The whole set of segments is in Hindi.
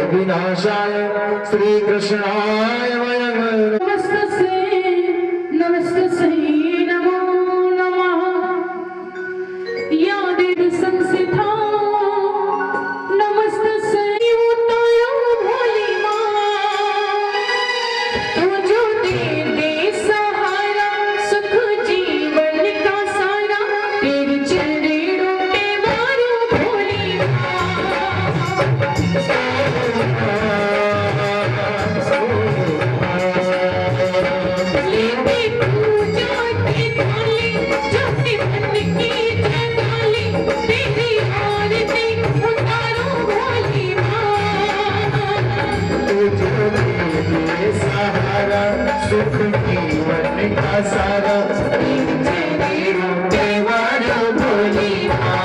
विनाशाय श्री कृष्णाय वयं नमस्ते नमो नमः या देवी संसिता नमस्ते उताया भोली माँ तू जो दे सहारा सुख जीवन का सारा तेरे चरणों पे मारो भोली सहारा सुख जीवन का सारा तेरे रूप में वारो भोली माँ।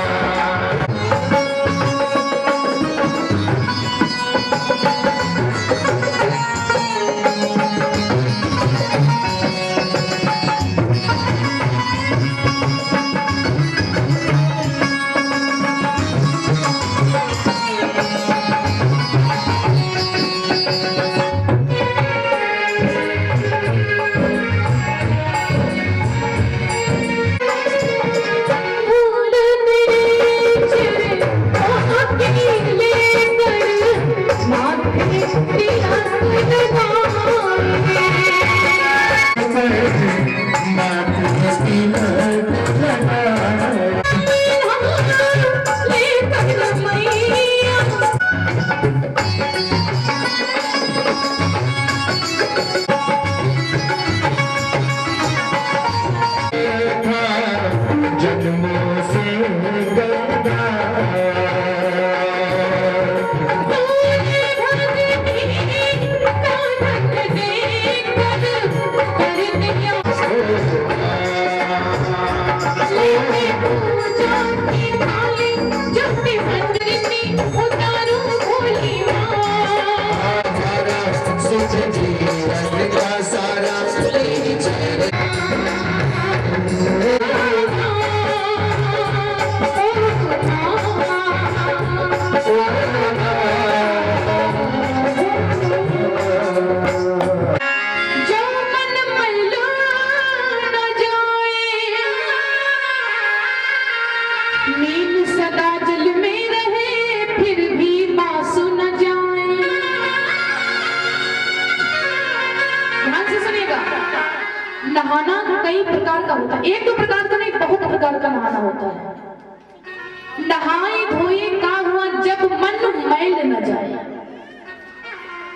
नहाना कई प्रकार का होता है, एक दो प्रकार का नहीं, बहुत प्रकार का नहाना होता है। नहाए धोए का हुआ जब मन मैल न जाए,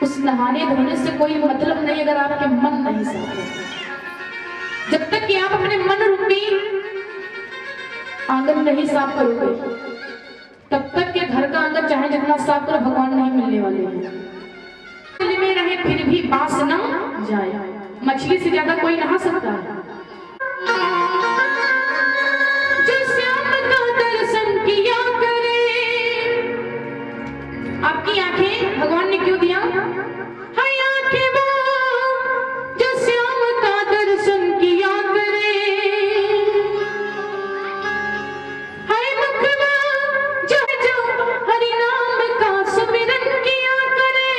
उस नहाने धोने से कोई मतलब नहीं अगर आपके मन नहीं साफ है। जब तक कि आप अपने मन रूपी आंगन नहीं साफ करोगे तब तक के घर का आंगन चाहे जितना साफ करो भगवान नहीं मिलने वाले हैं। में रहे फिर भी बास न जाए, मछली से ज्यादा कोई नहा सकता है। जो श्याम का दर्शन किया करे, आपकी आंखें भगवान ने क्यों दिया? हाय आंखें वो जो श्याम का दर्शन किया करे, हाय मुख वो जो हरि नाम का सुमिरन किया करे।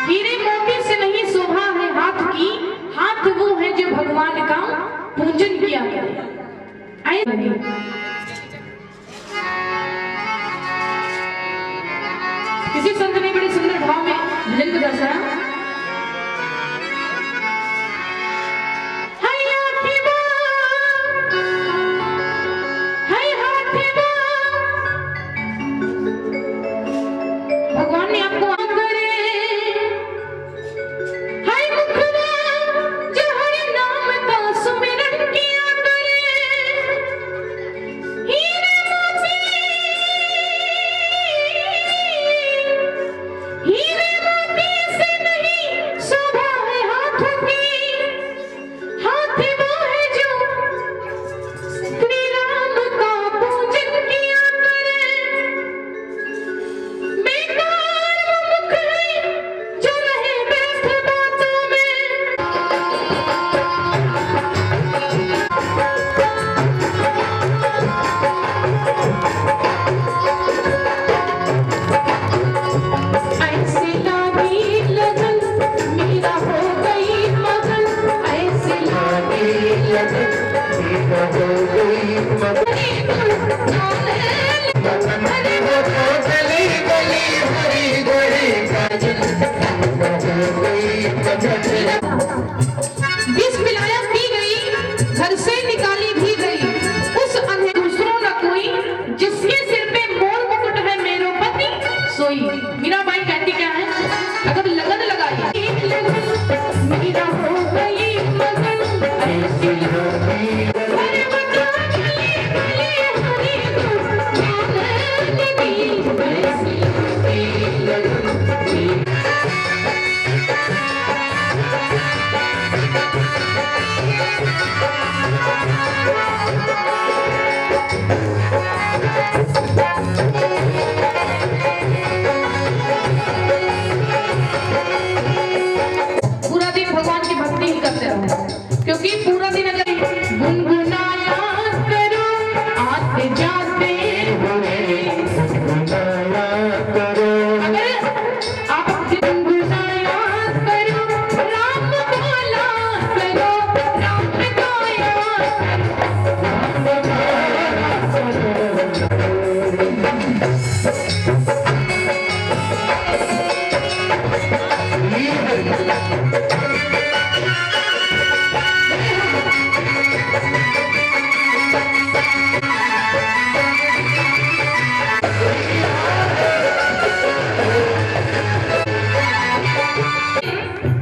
हीरे मोती से नहीं शोभा है हाथ की, हाथ वो है जो भगवान का पूजन किया करे। आए लगे किसी संत ने बड़े सुंदर भाव में भजन को दर्शाया।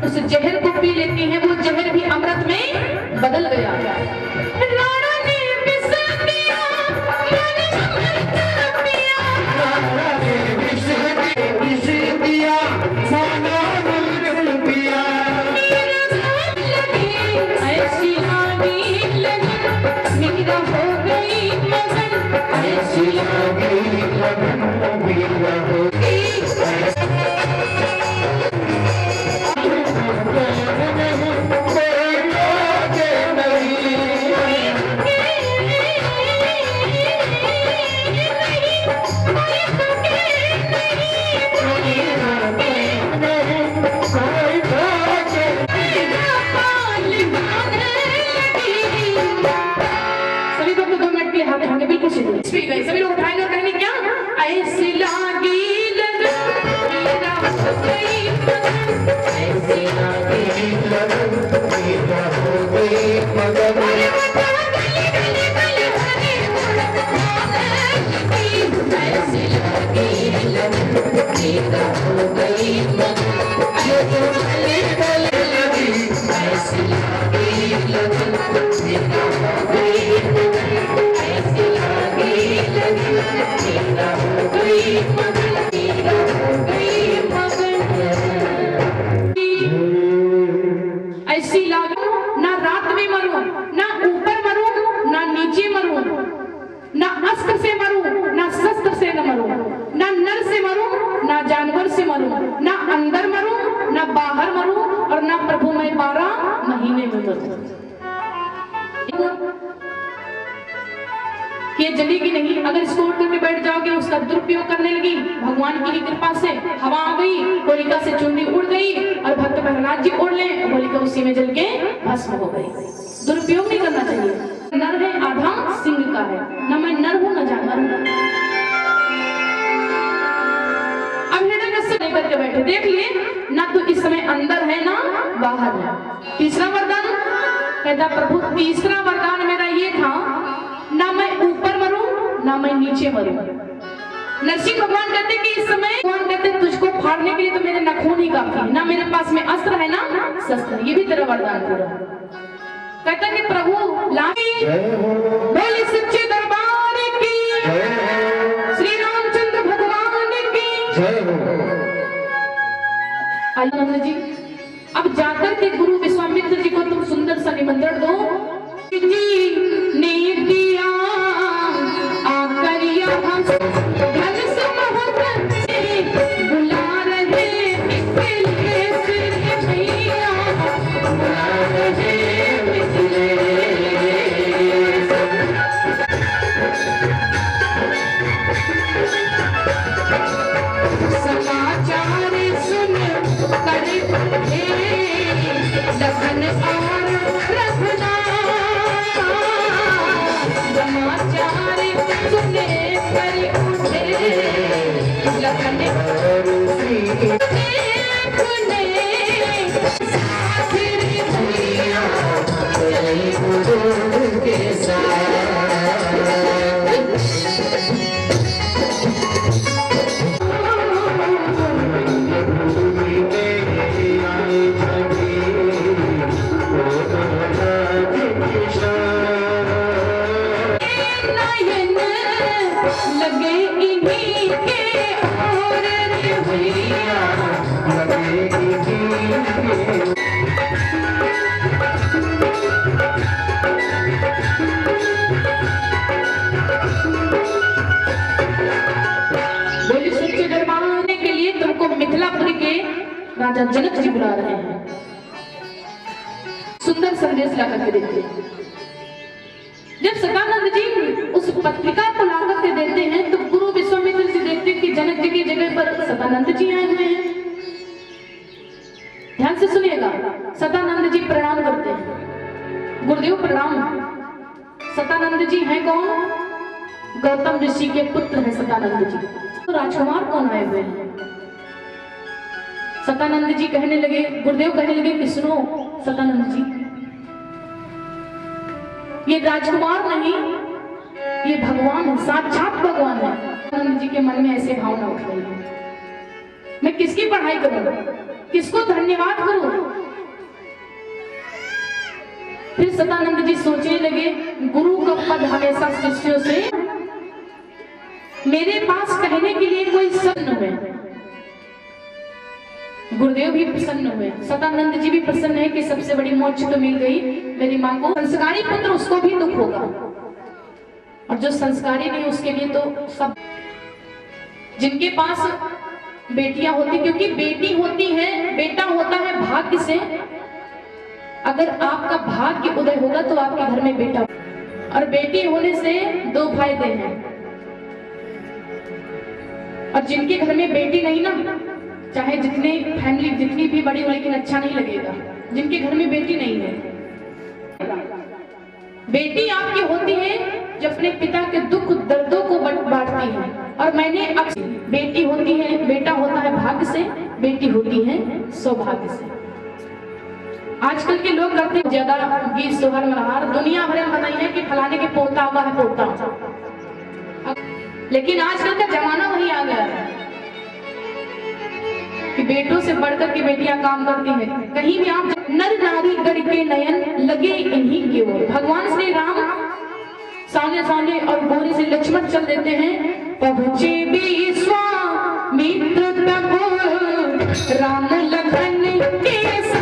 उस जहर को पी लेती हैं, वो जहर भी अमृत में बदल गया। राणा ने विष दिया, मन अमृत पिया। राणा ने विष दिया, मन अमृत पिया। ऐसी आगी लगी, मीरा हो गई मगन। ऐसी आगी लगन मीरा हो गई। सभी लोग 2 मिनट के लिए हाथ उठाएंगे, बिल्कुल सीधे गए। सभी लोग उठाएंगे और कहेंगे क्या? ऐसी लागी लगन मीरा हो गई मगन। ऐसी लागी लगन मीरा हो गई मगन। अरे बता गली गली गली हरी उड़त लगी। ऐसी लागी लगन मीरा हो गई मगन। ऐसी गली गली लगी। ऐसी लागी लगन मीरा हो गई मगन। ऐसी लागी लगन मीरा हो गई मगन। मीरा हो गई मगन। ऐसी लागी ना रात में मरूं, ना ऊपर मरूं, ना नीचे मरूं, ना अस्त्र से मरूं, ना शस्त्र से न मरूं, ना नर से मरूं, ना जानवर से मरूं, ना अंदर मरूं, ना बाहर मरूं, और ना प्रभु मैं 12 महीने में मरूं। ये जलेगी नहीं। अगर इसको उठ करके बैठ जाओगे, उसका दुरुपयोग करने लगी, भगवान की ही कृपा से हवा आ गई, होलिका से चुनरी उड़ गई और भक्त प्रहलाद जी उड़ ले, होलिका उसी में जल के भस्म हो गई। दुरुपयोग नहीं करना चाहिए। नर है आधा सिंह का है, न मैं नर हूं न जानवर हूं। अब हिरण्यकश्यप लेकर के बैठे, देख लिए ना तो इस समय अंदर है ना बाहर है। तीसरा वरदान कहता प्रभु, तीसरा वरदान मेरा ये था, ना मैं ऊपर मरूं ना मैं नीचे मरूं। नरसिंह भगवान कहते कि इस समय भगवान कहते तुझको फाड़ने के लिए तो मेरे नाखून ही काफी है, ना मेरे पास में अस्त्र है ना शस्त्र। ये भी तेरा वरदान पूरा। कहता कि प्रभु लामी बोले सच्चे दरबार की, श्री रामचंद्र भगवान की। आनंद जी अब जाकर के गुरु विश्वामित्र जी को तुम सुंदर सा निमंत्रण दो। जी ने दिया आकर यहाँ धन समूह से बुला रहे, मिथिले से भैया बुला रहे मिथिले। समाचार सुन कर उठे लखन और रघुनाथ। समाचार सुने कर उठे लखन और भैया चले गुरु के साथ। लगे इन्हीं के और रे भैया लगे इन्हीं के। बोली सच्चे दरबार के लिए तुमको मिथिलापुरी के राजा जनक जी बुला रहे हैं। सुंदर संदेश ला करके देते हैं। जब सदानंद जी उस पत्रिका को ला करके देते हैं तो गुरु विश्वामित्र जी देखते हैं कि जनक जी की जगह पर सदानंद जी आए हुए हैं। ध्यान से सुनिएगा। सदानंद जी प्रणाम करते हैं, गुरुदेव प्रणाम। सदानंद जी हैं कौन? गौतम ऋषि के पुत्र हैं सदानंद जी। तो राजकुमार कौन आए हुए हैं? सतानंद जी कहने लगे, गुरुदेव कहने लगे कि सुनो सतानंद जी, ये राजकुमार नहीं, ये भगवान है, साक्षात भगवान है। सतानंद जी के मन में ऐसे भावना उठ रही है, मैं किसकी पढ़ाई करूं, किसको धन्यवाद करूं। फिर सतानंद जी सोचने लगे, गुरु का पद हमेशा शिष्यों से, मेरे पास कहने के लिए कोई सन्न हुए। गुरुदेव भी प्रसन्न हुए, सतानंद जी भी प्रसन्न है कि सबसे बड़ी मोक्ष तो मिल गई मेरी माँ को। संस्कारी पुत्र उसको भी दुख होगा, और जो संस्कारी नहीं उसके लिए तो सब। जिनके पास बेटियां होती, क्योंकि बेटी होती है, बेटा होता है भाग्य से। अगर आपका भाग्य उदय होगा तो आपके घर में बेटा, और बेटी होने से दो फायदे हैं। और जिनके घर में बेटी नहीं ना, चाहे जितने फैमिली जितनी भी बड़ी हो, लेकिन अच्छा नहीं लगेगा। जिनके घर में बेटी नहीं है, बेटी आपकी होती है जो अपने पिता के दुख दर्दों को बांटती है। और मैंने अक्सर बेटी होती है, बेटा होता है भाग्य से, बेटी होती है सौभाग्य से। आजकल के लोग करते हैं ज्यादा गीत सोहर मनहार, दुनिया भर में बताई है कि फलाने के पोता हुआ है पोता। लेकिन आजकल का जमाना वही आ गया है कि बेटों से बढ़कर के बेटियां काम करती हैं। कहीं भी आप नर नारी गढ़ के नयन लगे इन्हीं की ओर। भगवान श्री राम सामने सामने और गोरे से लक्ष्मण चल देते हैं। पहुंचे विश्वामित्र तब राम लखन के साथ,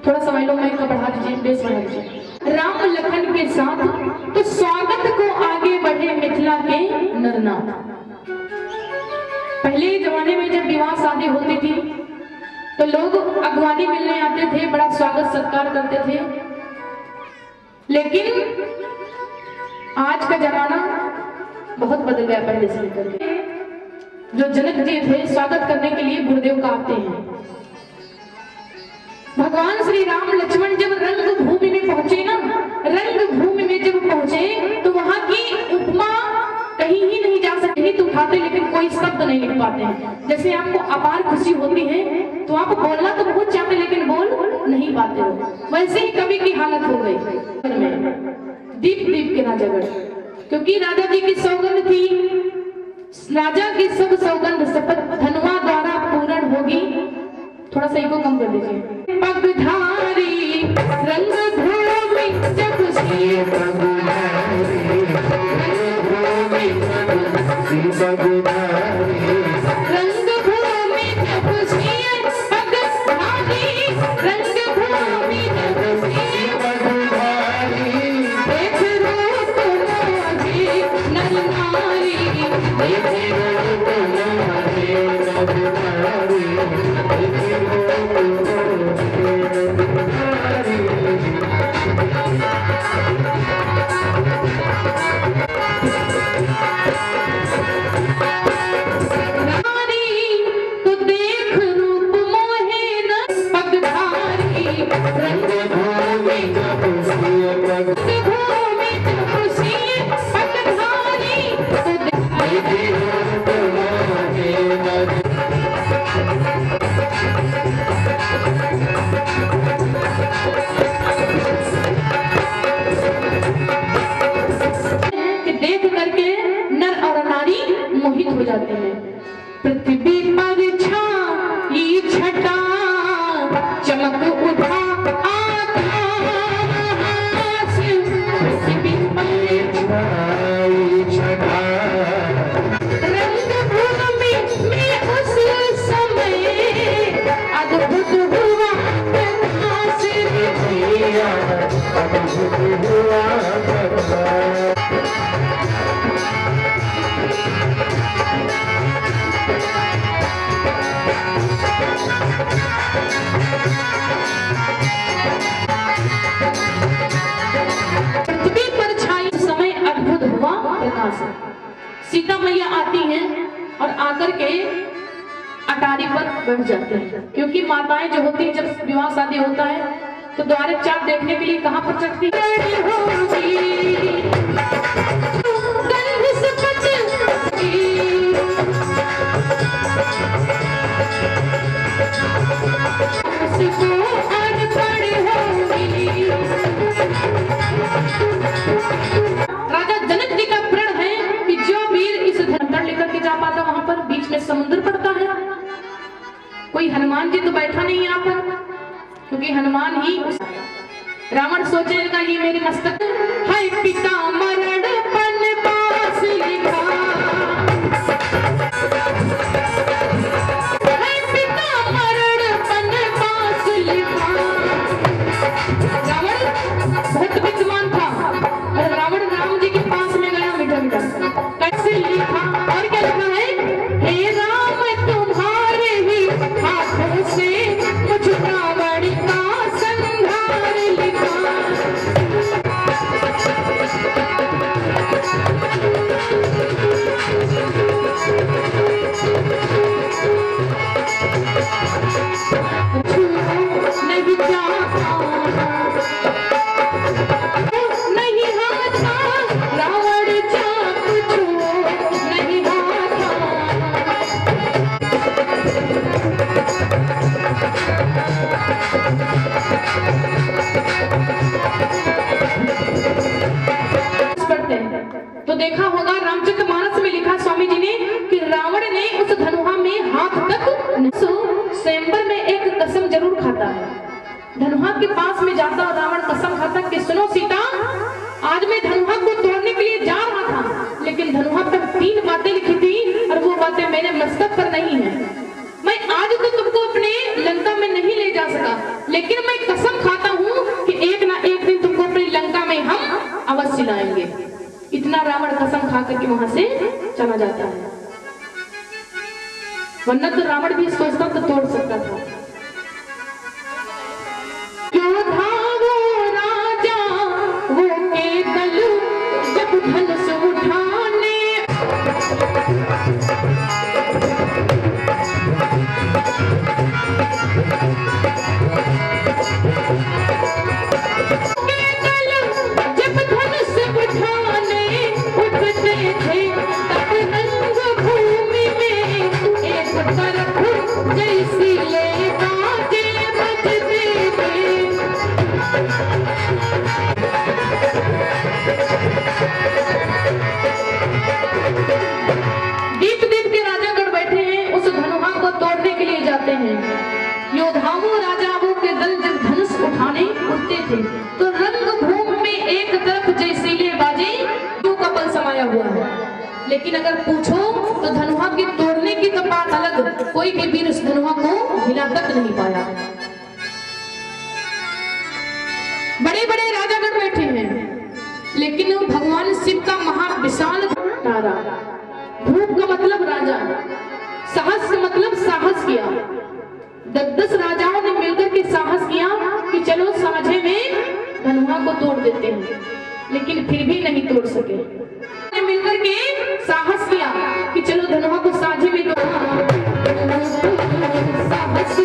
थोड़ा समय लो, मैं बढ़ा दीजिए, बेस बढ़ा दीजिए। राम लखन के साथ तो स्वागत को आगे बढ़े मिथिला के नरनाथ। पहले जमाने में जब विवाह शादी होती थी तो लोग अगवानी मिलने आते थे, बड़ा स्वागत सत्कार करते थे। लेकिन आज का जमाना बहुत बदल गया पहले से लेकर के। जो जनक जी थे, स्वागत करने के लिए गुरुदेव का आते हैं। भगवान श्री राम लक्ष्मण जब रंग भूमि में पहुंचे ना, रंग भूमि में जब पहुंचे तो वहां की उपमा कहीं ही नहीं जा सकती। तो उठाते लेकिन कोई शब्द नहीं लिख पाते हैं। जैसे आपको अपार खुशी होती है तो आप बोलना तो बहुत चाहते लेकिन बोल नहीं पाते हो, वैसे ही कवि की हालत हो गई। दीप दीप के ना जगड़, क्योंकि राजा जी की सौगंध थी, राजा की सब सौगंध शपथ धनुआ द्वारा पूर्ण होगी। थोड़ा सा इको कम कर दीजिए। पगधारी रंग भूमि जब से पगधारी रंग भूमि जब से पगधारी रंग भूमि जब से पगधारी रंग भूमि जब से पगधारी देख रूप मोहे नर नारी देख रूप मोहे नर नारी दुनिया अद्भुत हुआ करता। पृथ्वी पर छाई समय अद्भुत हुआ प्रकाश। सीता मैया आती हैं और आकर के अटारी पर बैठ जाते हैं, क्योंकि माताएं जो होती हैं जब विवाह शादी होता है तो द्वारे चाप देखने के लिए कहाँ पर चढ़ती राजा जनक जी का प्रण है कि जो वीर इस धनुष लेकर के जा पाता, वहां पर बीच में समुद्र पड़ता है, कोई हनुमान जी तो बैठा नहीं यहाँ पर, क्योंकि हनुमान ही रावण सोचेगा ये मेरे मस्तक है पिता मरण पन पास लिखा, है पिता मरण पन पास लिखा। रावण बहुत विद्वान था और रावण राम जी के पास में गया मीठा मीठा कैसे लिखा, और क्या लिखा है, हे राम तुम्हारे ही हाथों से मुझ रावण का संहार लिखा। नहीं चाहता नहीं हाथा रावण चाप छुओ नहीं हाथा। पढ़ते हैं तो देखा होगा रामचरितमानस में लिखा स्वामी जी ने कि रावण ने उस धनुहा में हाथ तक स्वयंवर में एक कसम जरूर खाता है। धनुहा के पास में जाता और रावण कसम खाता कि सुनो सीता, आज मैं धनुहा को तोड़ने के लिए जा रहा था, लेकिन धनुहा पर 3 बातें लिखी थी और वो बातें मेरे मस्तक पर नहीं है। मैं आज तो तुमको अपने लंका में नहीं ले जा सका, लेकिन मैं कसम खाता हूँ कि एक ना एक दिन तुमको अपनी लंका में हम अवश्य लाएंगे। इतना रावण कसम खा करके वहां से चला जाता है, वरना तो रावण भी सोचता तो तोड़ सकता था। क्यों था वो राजा वो के दल जब धनुष उठाने, जब धनुष उठाने उठते थे तब रंग भूमि में एक तरफ जैसी ले बाजे बजते थे। दीप दीप के राजागण बैठे हैं, उस धनुहा को तोड़ने के लिए जाते हैं। योद्धाओं राजाओं के दल जब धनुष उठाने उठते थे तो रंग भूमि में एक तरफ जैसीले बाजे का बल समाया हुआ है, लेकिन अगर पूछो तो धनुहा के तोड़ने की तो बात अलग, कोई भी वीर उस धनुहा को हिला तक नहीं पाया। बड़े बड़े राजागण बैठे हैं, लेकिन भगवान शिव का महाविशाल तारा, भूप का मतलब राजा, साहस का मतलब साहस किया। 10 राजाओं ने मिलकर के साहस किया कि चलो साझे में धनुहा को तोड़ देते हैं, लेकिन फिर भी नहीं तोड़ सके। ने मिलकर के साहस किया कि चलो धनुहा को साझे में साहस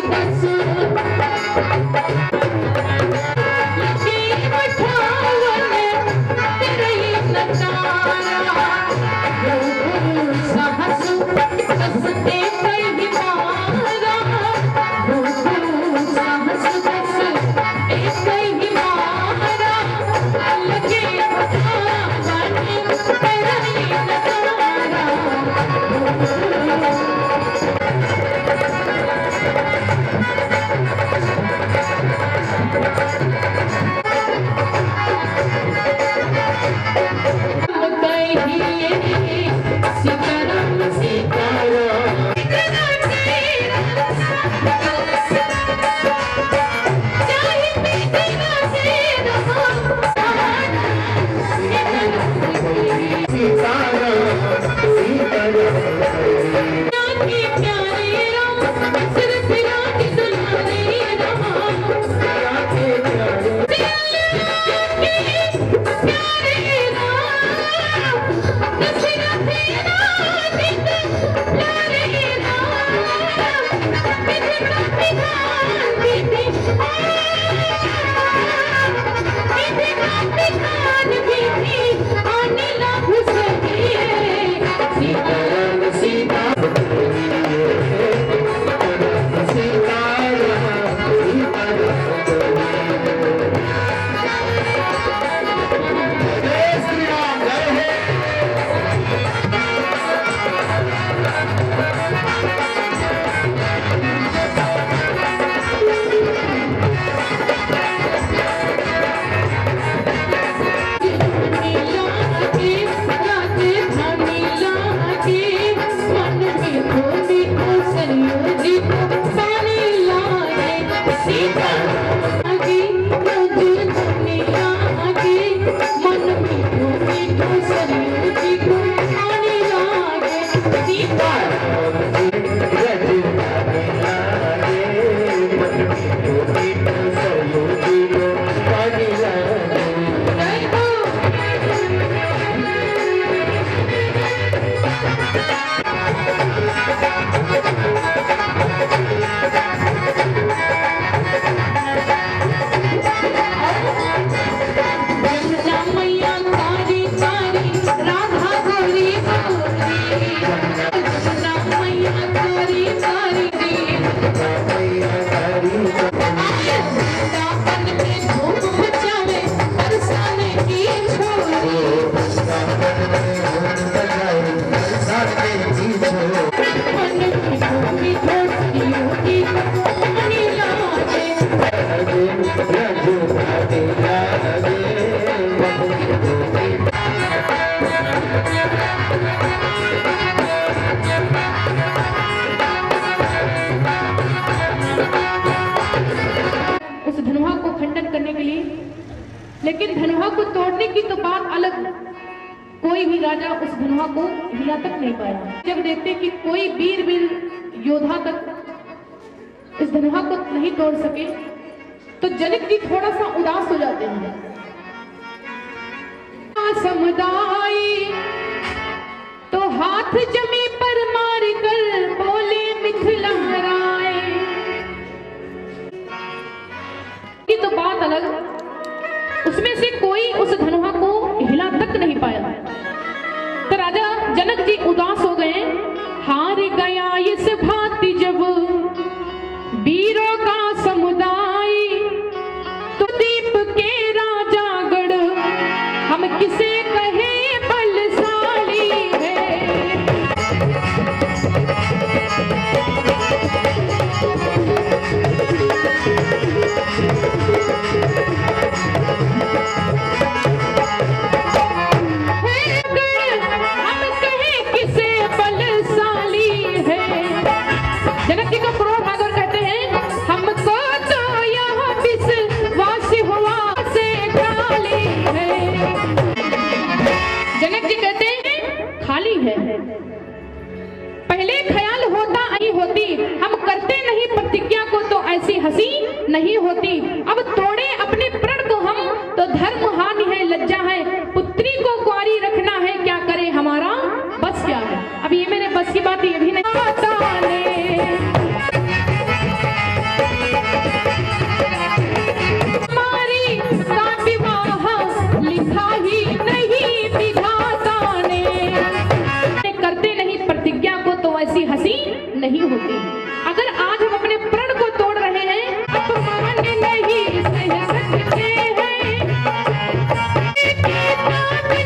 लिए, लेकिन धनुहा को तोड़ने की तो बात अलग। कोई भी राजा उस धनुहा को हिला तक नहीं पाया। जब देखते कि कोई वीर योद्धा तक इस धनुहा को नहीं तोड़ सके, तो जनक जी थोड़ा सा उदास हो जाते हैं। समुदाय तो हाथ जमी पर मार कर बोले मिथिला राय की तो बात अलग, उसमें से कोई उस धनुहा को हिला तक नहीं पाया। तो राजा जनक जी उदास हो गए। हार गया इस भांति जब वीरों का समुदाय, तो दीप के राजागढ़ हम किसे कहे बलशाली है। हम कहे किसे बलशाली है। जनक जी को क्रोध भागवत कहते हैं, हमको तो यह विश्वास हुआ से खाली है। जनक जी कहते हैं खाली है। पहले ख्याल होता नहीं होती, हम करते नहीं प्रतिज्ञा को तो ऐसी हंसी नहीं होती। अब तोड़े अपने प्रण को हम तो धर्म हानि है, लज्जा है। पुत्री को कुंवारी रखना है, क्या करे हमारा बस क्या है। अब ये मेरे बस की बात ये भी नहीं हमारी का विवाह लिखा ही नहीं विधाता ने। करते नहीं प्रतिज्ञा को तो ऐसी हंसी नहीं होती। अगर आज हम अपने प्रण को तोड़ रहे हैं, अपमान नहीं सह सकते हैं,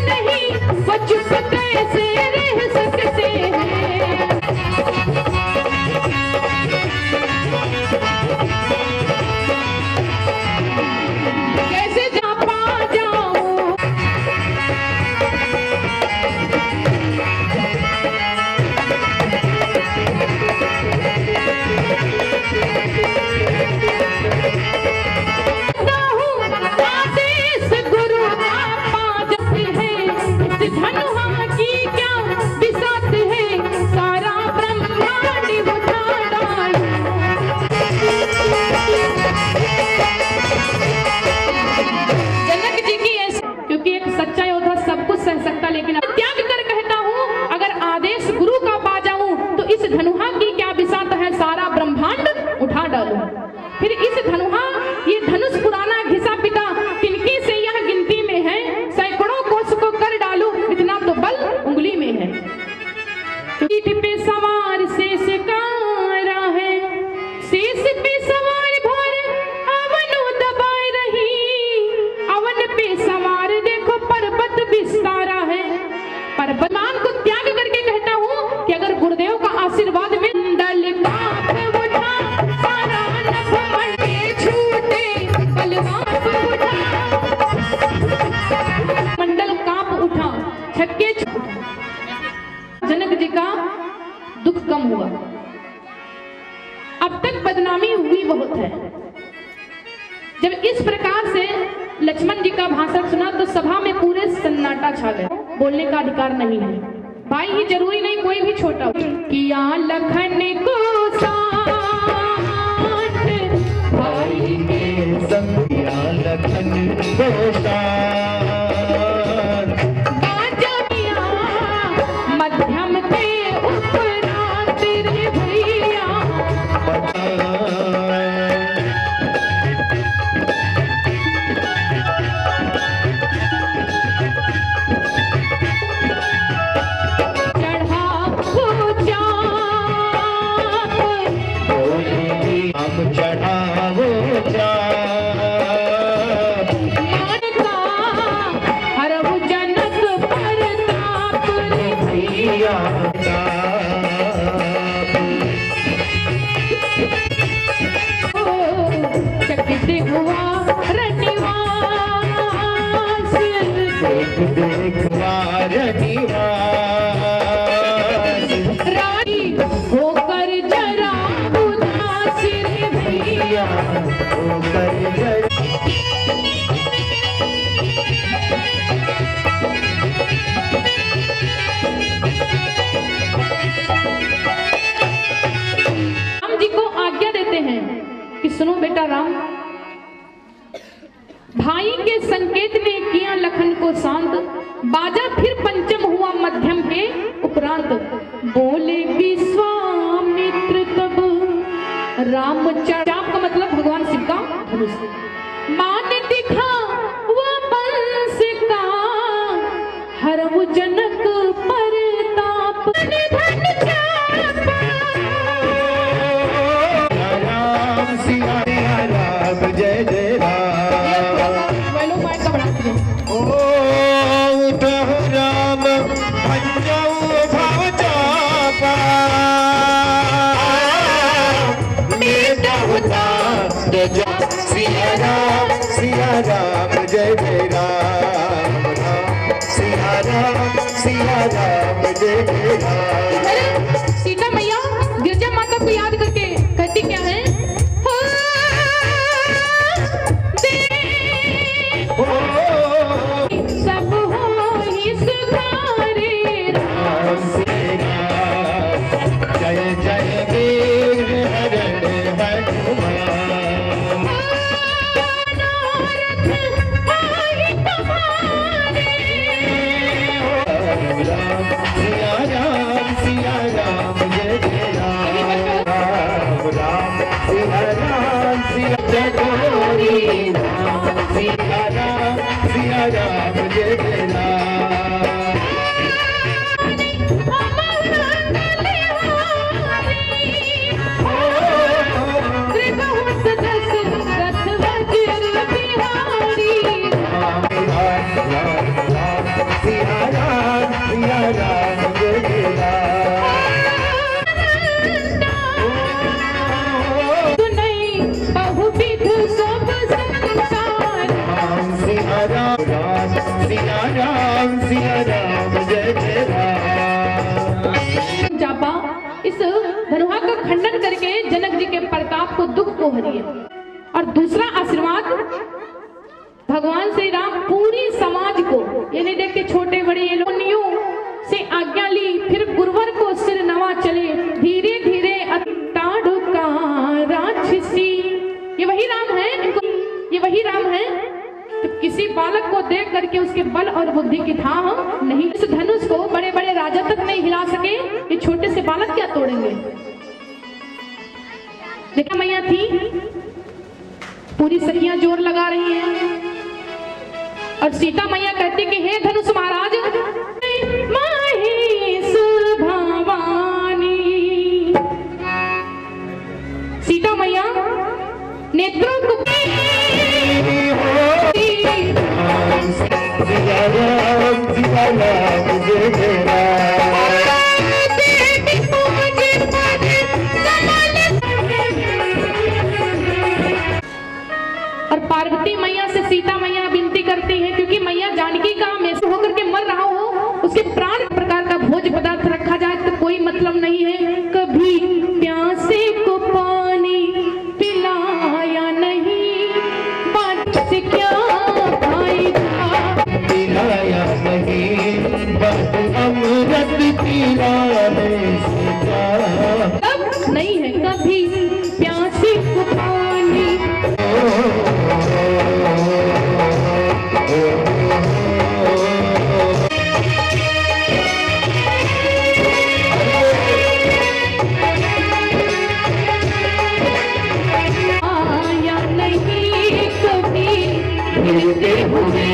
नहीं वो चुप कैसे रह सकते हैं। कैसे जा पा जाऊं आदेश गुरु का पाजत है। इस धनुहा की क्या बिसात है, सारा ब्रह्मांड उठा डाल। जनक जी की ऐसी, क्योंकि एक सच्चा योद्धा सब कुछ सह सकता, लेकिन अब त्याग कर कहता हूँ अगर आदेश गुरु का पा जाऊं तो इस धनुहा की क्या बिसात है, सारा ब्रह्मांड उठा डालूं। फिर इस धनुहा, ये धनुष पुराना घिसा पिटा किनकी से यह गिनती में है, सैकड़ों कोस को कर डालूं, इतना तो बल उंगली में है। पीठ पे सवार शेष कारा है, शेष पे सवार भोर अवन दबाए रही। अवन पे सवार देखो पर्वत विस्तारा है। पर्वत मान को त्याग करके कहता हूँ कि अगर गुरुदेव का आशीर्वाद में दल कांप उठा, सारा नभ मंडे छूटे, बलवान उठा, मंडल कांप उठा, छक्के जनक जी का दुख कम हुआ। अब तक बदनामी हुई बहुत है। जब इस प्रकार से लक्ष्मण जी का भाषण सुना तो सभा में पूरे सन्नाटा छा गया। बोलने का अधिकार नहीं है। भाई ही जरूरी नहीं, कोई भी छोटा हो। किया लखन को साथ भाई के संग किया लखन को साथ, मध्यम के उपरांत रे भैया। चढ़ा हो चाप, हम चढ़ावो चाप, मानता हरव जनक प्रताप रे भैया चकित हुआ रनिवास, देखवार निवास, रानी होकर जरा उदास रे भैया। होकर भाई के संकेत ने किया लखन को शांत, बाजा फिर पंचम हुआ मध्यम के उपरांत। बोले विश्वामित्र तब रामचरण, चाप का मतलब भगवान शिव का धनुष, मान दिखा वह बंस का हरऊ जनक परताप। धन चाप राम सिया राम जय जय राम। वैलो माइक का बढ़ाते हैं। ओ उठो राम पंजऊ भव चापा, मिटहु दास जय सिया राम जय जय राम। राम सिया राम जय जय राम। सीता मैया गिरजा माता को याद करके कहती क्या है? हो सब होई सुधारे राम जय जय वीर हरण हनुमान। मनोरथ आई तुम्हारे। राम सिया राम जय जय राम। राम सिया जय गोरी राम सिया राम जय जय राम। जापा इस धनुहा का खंडन करके जनक जी के प्रताप को, दुख को हरिए। और दूसरा आशीर्वाद भगवान श्री राम पूरी समाज को, ये नहीं देखते छोटे बड़े ये लोग से आज्ञा ली, फिर गुरुवर को सिर नवा चले, धीरे धीरे अताड़ुका राक्षसी। ये वही राम है, इनको ये वही राम है। तो किसी बालक को देख करके उसके बल और बुद्धि की था नहीं, इस धनुष को बड़े बड़े राजा तक नहीं हिला सके, ये छोटे से बालक क्या तोड़ेंगे। देखा मैया थी, पूरी सखियां जोर लगा रही हैं और सीता मैया कहती कि हे धनुष महाराज, महेश भवानी। सीता मैया नेत्रों को और पार्वती मैया से सीता मैया विनती करती है, क्योंकि मैया जानकी का में से होकर के मर रहा हो, उसके प्राण प्रकार का भोज पदार्थ रखा जाए तो कोई मतलब नहीं है। कभी प्यासे को पानी पिलाया नहीं, बात से क्या फायदा, पिलाया नहीं बस अमृत पिलाने से क्या। अब नहीं है कभी प्यासे को पानी। आया नहीं कभी मिलते हुए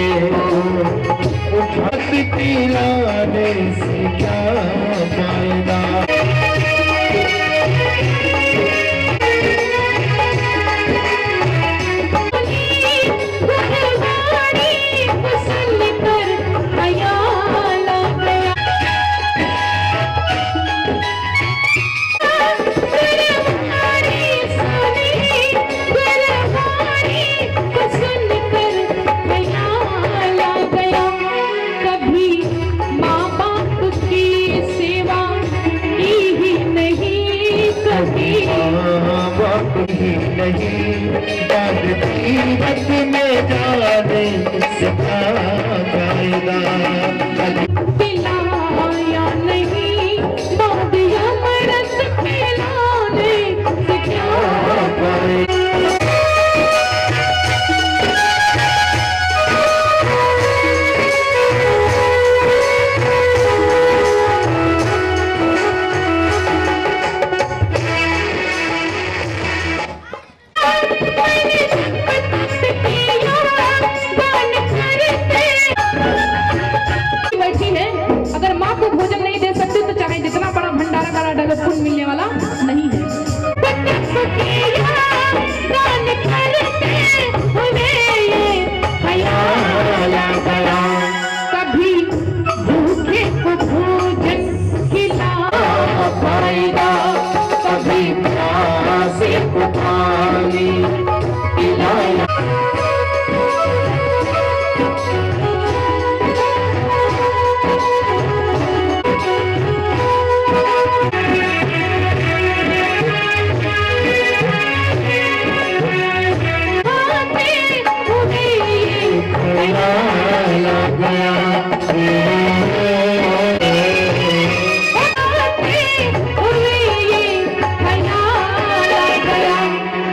उठत पिलाने से क्या फायदा। कभी माँ बाप की सेवा की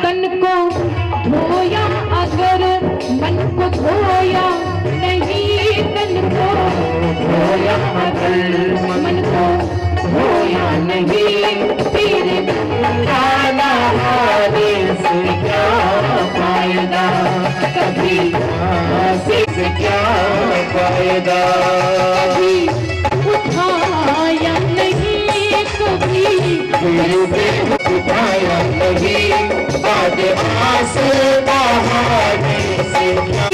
तन को धोया अगर मन को धोया नहीं, तन को धोया अगर मन को धोया नहीं, तेरे गंगा नहाने से क्या फायदा, कभी से क्या फायदा, कभी उठाया नहीं, कभी उठाया नहीं, आज आंसू बहाने से क्या,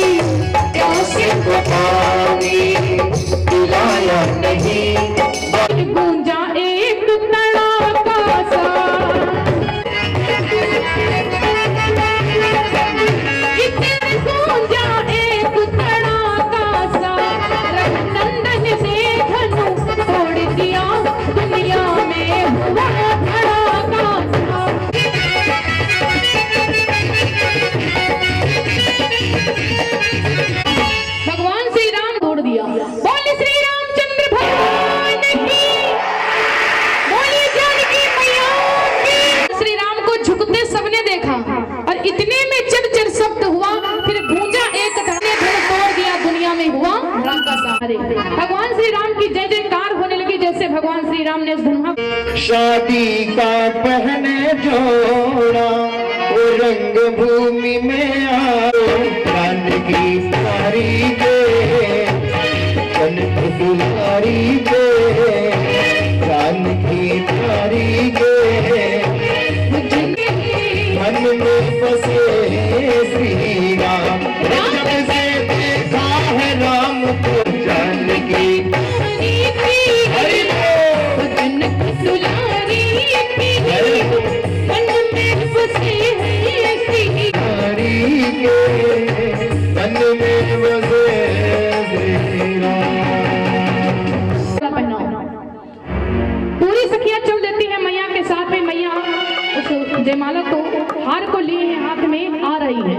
प्यासे को पानी पिलाया नहीं, गूंजा एक तड़ाका सा, गूंजा एक तड़ाका सा, रघुनंदन ने धनु तोड़ दिया, दुनिया में हुआ धड़ाका सा। भगवान श्री राम तोड़ दिया। बोले श्री रामचंद्र भगवान की, बोले जानकी मैया की। श्री राम को झुकते सबने देखा और इतने में चिर शब्द हुआ, फिर गूंजा एक धड़े धड़ तोड़ दिया, दुनिया में हुआ रंग का सहारे। भगवान श्री राम की जय जयकार होने लगी, जैसे भगवान श्री राम ने उस धनुहा शादी का पहने जोड़ा वो रंग भूमि में आओ, जानकी प्यारी के कनक दुलारी के, जानकी प्यारी के मन में बसे श्री राम, जब से देखा है राम को जानकी हरि कनक दुलारी की, मन में बसे हैं श्री हरि के मन में बसे श्री राम। पूरी सखियां चल देती है मैया के साथ में। मैया उस जयमाला को हार को लिए हैं हाथ में, आ रही है,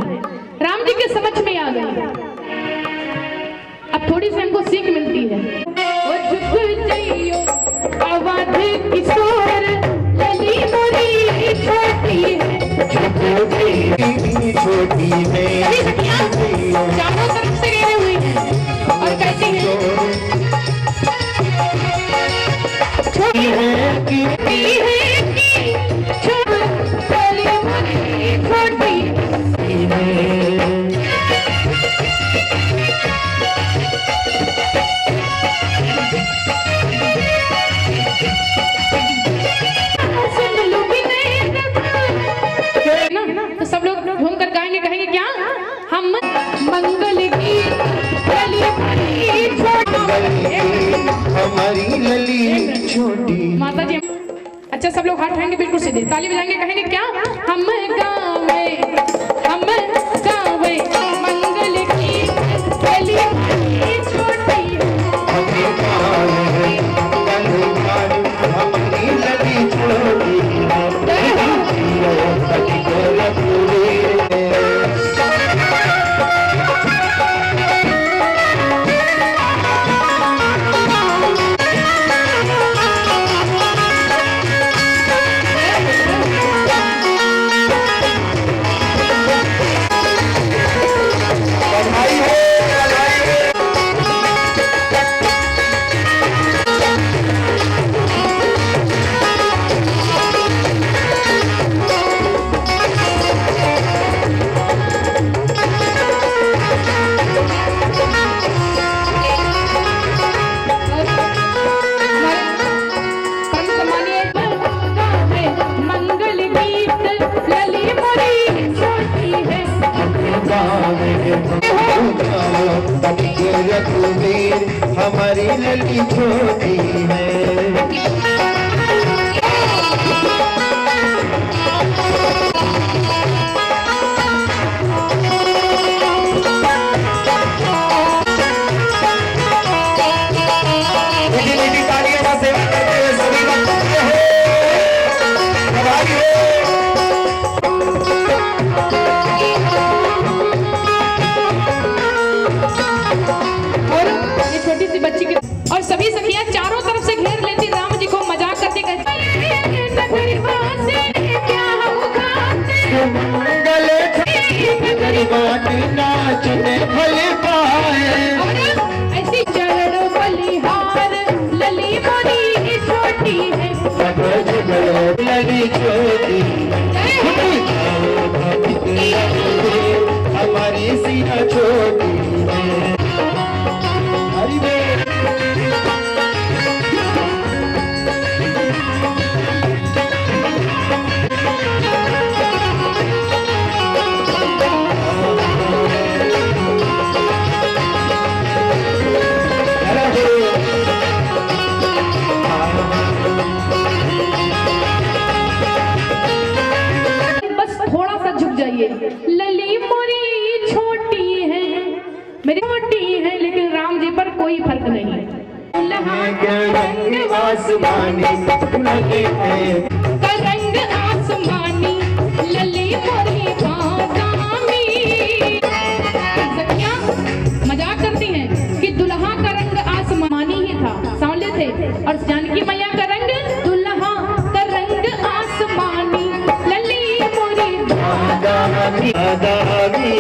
राम जी के समझ में आ गई। अब थोड़ी सी हमको सीख मिलती है। ओ झुक जाइयो अवध किशोर, लली मोरी छोटी है, छोटी छोटी में सभी सखियां चारों तरफ से घेरे हुई हैं और कहती हैं छोटी है कि छोटी छोटी सुन लो भी नहीं ना, तो सब लोग घूम कर गाएंगे, कहेंगे क्या, हम मंगल की लली छोटी, हमारी लली छोटी। माता जी अच्छा सब लोग हाथ उठाएंगे बिल्कुल सीधे, ताली बजाएंगे, कहेंगे क्या, हम गावे मंगल की लली छोटी, हमारी लली छोटी हमारी लली छोटी है। छोटी है लेकिन राम जी पर कोई फर्क नहीं। रंग आसमानी लगे हैं, का रंग आसमानी लली मोरी बादामी। सखियां मजाक करती हैं कि दुल्हा का रंग आसमानी ही था, सांवले थे, और जानकी मैया का रंग दुल्हा का रंग आसमानी लली मोरी बादामी बादामी।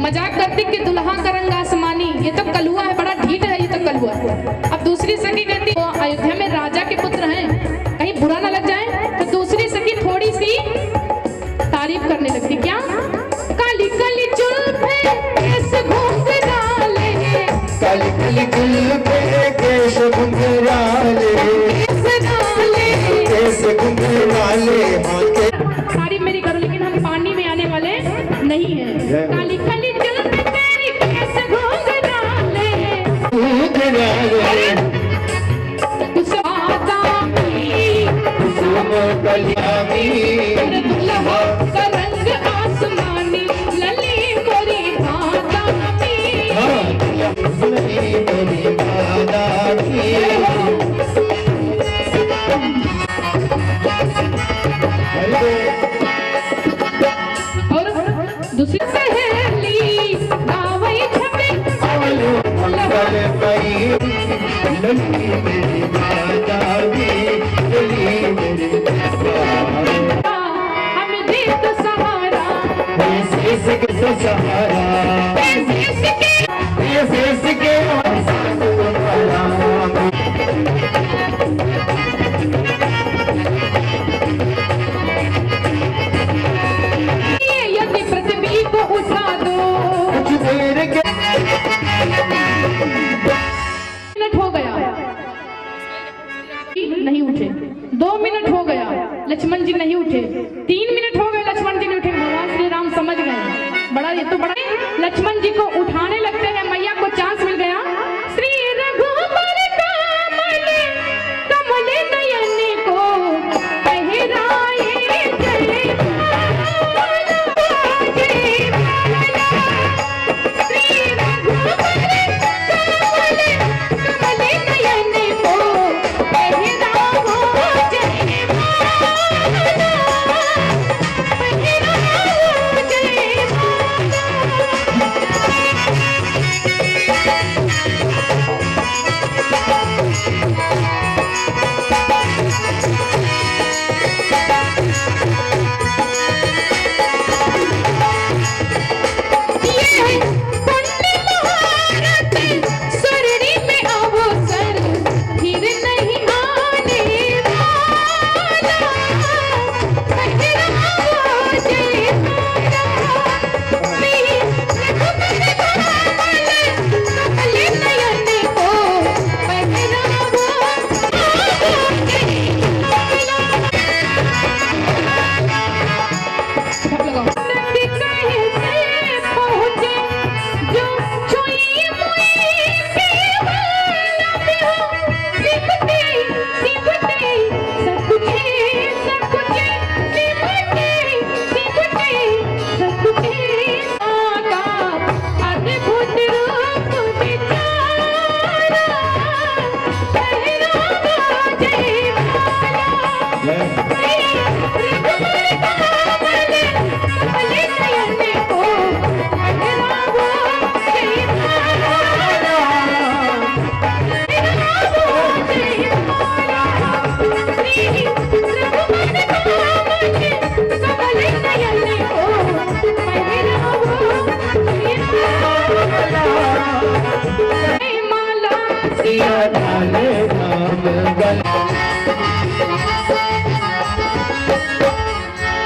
मजाक करती कि दुल्हा का रंग आसमानी, ये तो कलुआ है, बड़ा ढीठ है ये तो कलुआ। अब दूसरी सखी कहती वो अयोध्या में राजा के पुत्र हैं, कहीं बुरा ना लग जाए, तो दूसरी सखी थोड़ी सी तारीफ करने लगती। क्या? काली काली जुल्फे केस घुंघराले, काली काली जुल्फे केस घुंघराले, केस घुंघराले। तारीफ मेरी करो लेकिन हम पानी में आने वाले नहीं है। काली काली जुल्फे तेरी केस घुंघराले, घुंघराले कुछ बादामी, कुसुम कलियामी। दुल्हा का रंग आसमानी लली मोरी बादामी। लली मोरी बादामी। और दूसरी सहेली गावई छपे लली मेरी बादामी, लली मेरी बादामी। हम देत सहारा, शेष के सहारा, शेष के शेष के यदि पृथ्वी को उठा दो। कुछ देर के मिनट हो गया नहीं उठे, 2 मिनट हो गया लक्ष्मण जी नहीं उठे, 3 मिनट हो गए लक्ष्मण जी नहीं उठे। भगवान श्री राम समझ गए, बड़ा ये तो बड़ा लक्ष्मण जी को उठाने लगते हैं, मैया को चांस मिल गया। श्री रघुबर कमल कमल नयन को पहराए जय माला, जय माला। श्री रघुबर कमल कमल नयन को पहराओ जय माला, पहराओ जय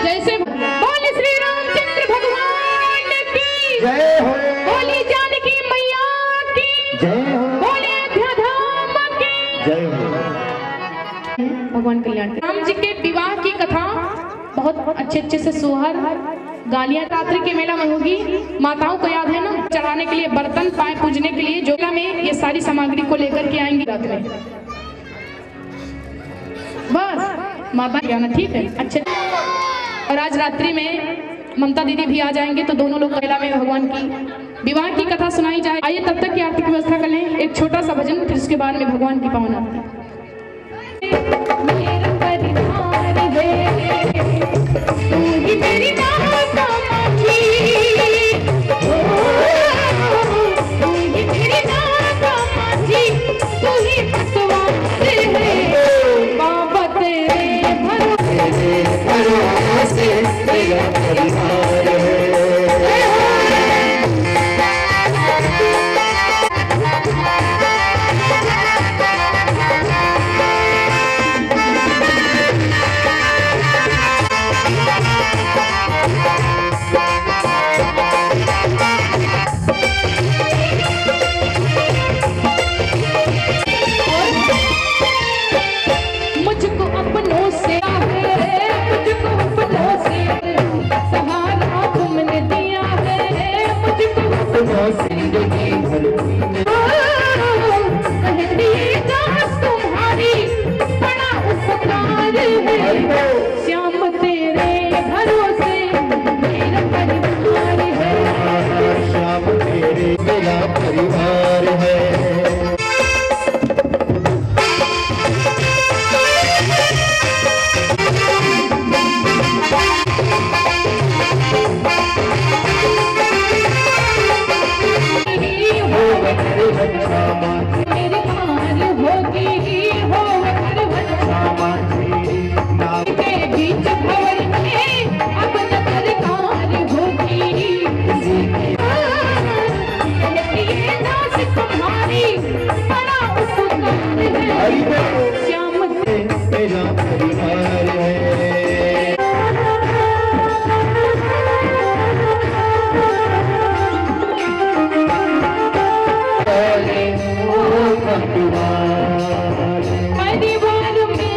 जैसे बोले श्री रामचंद्र भगवान की जय हो, बोली जानकी मैया की जय हो, बोले अयोध्या धाम की जय हो। भगवान कल्याण। राम जी के विवाह की कथा बहुत अच्छे अच्छे से सोहर गालियां रात्रि के मेला में होगी। माताओं को याद है ना, चढ़ाने के लिए बर्तन, पाए पूजने के लिए जो में ये सारी सामग्री को लेकर के आएंगी रात में। बस माता जाना, ठीक है, अच्छे। और आज रात्रि में ममता दीदी भी आ जाएंगे, तो दोनों लोग मेला में भगवान की विवाह की कथा सुनाई जाए। आइए तब तक की आरती की व्यवस्था कर लें, एक छोटा सा भजन, फिर उसके बाद में भगवान की पावन आरती। मेरा परिवार है, तू ही मेरी माता माझी, तू ही मेरी माता माझी, तू ही पतवार है, बाबा तेरे भरोसे मेरा परिवार है। परिवार है।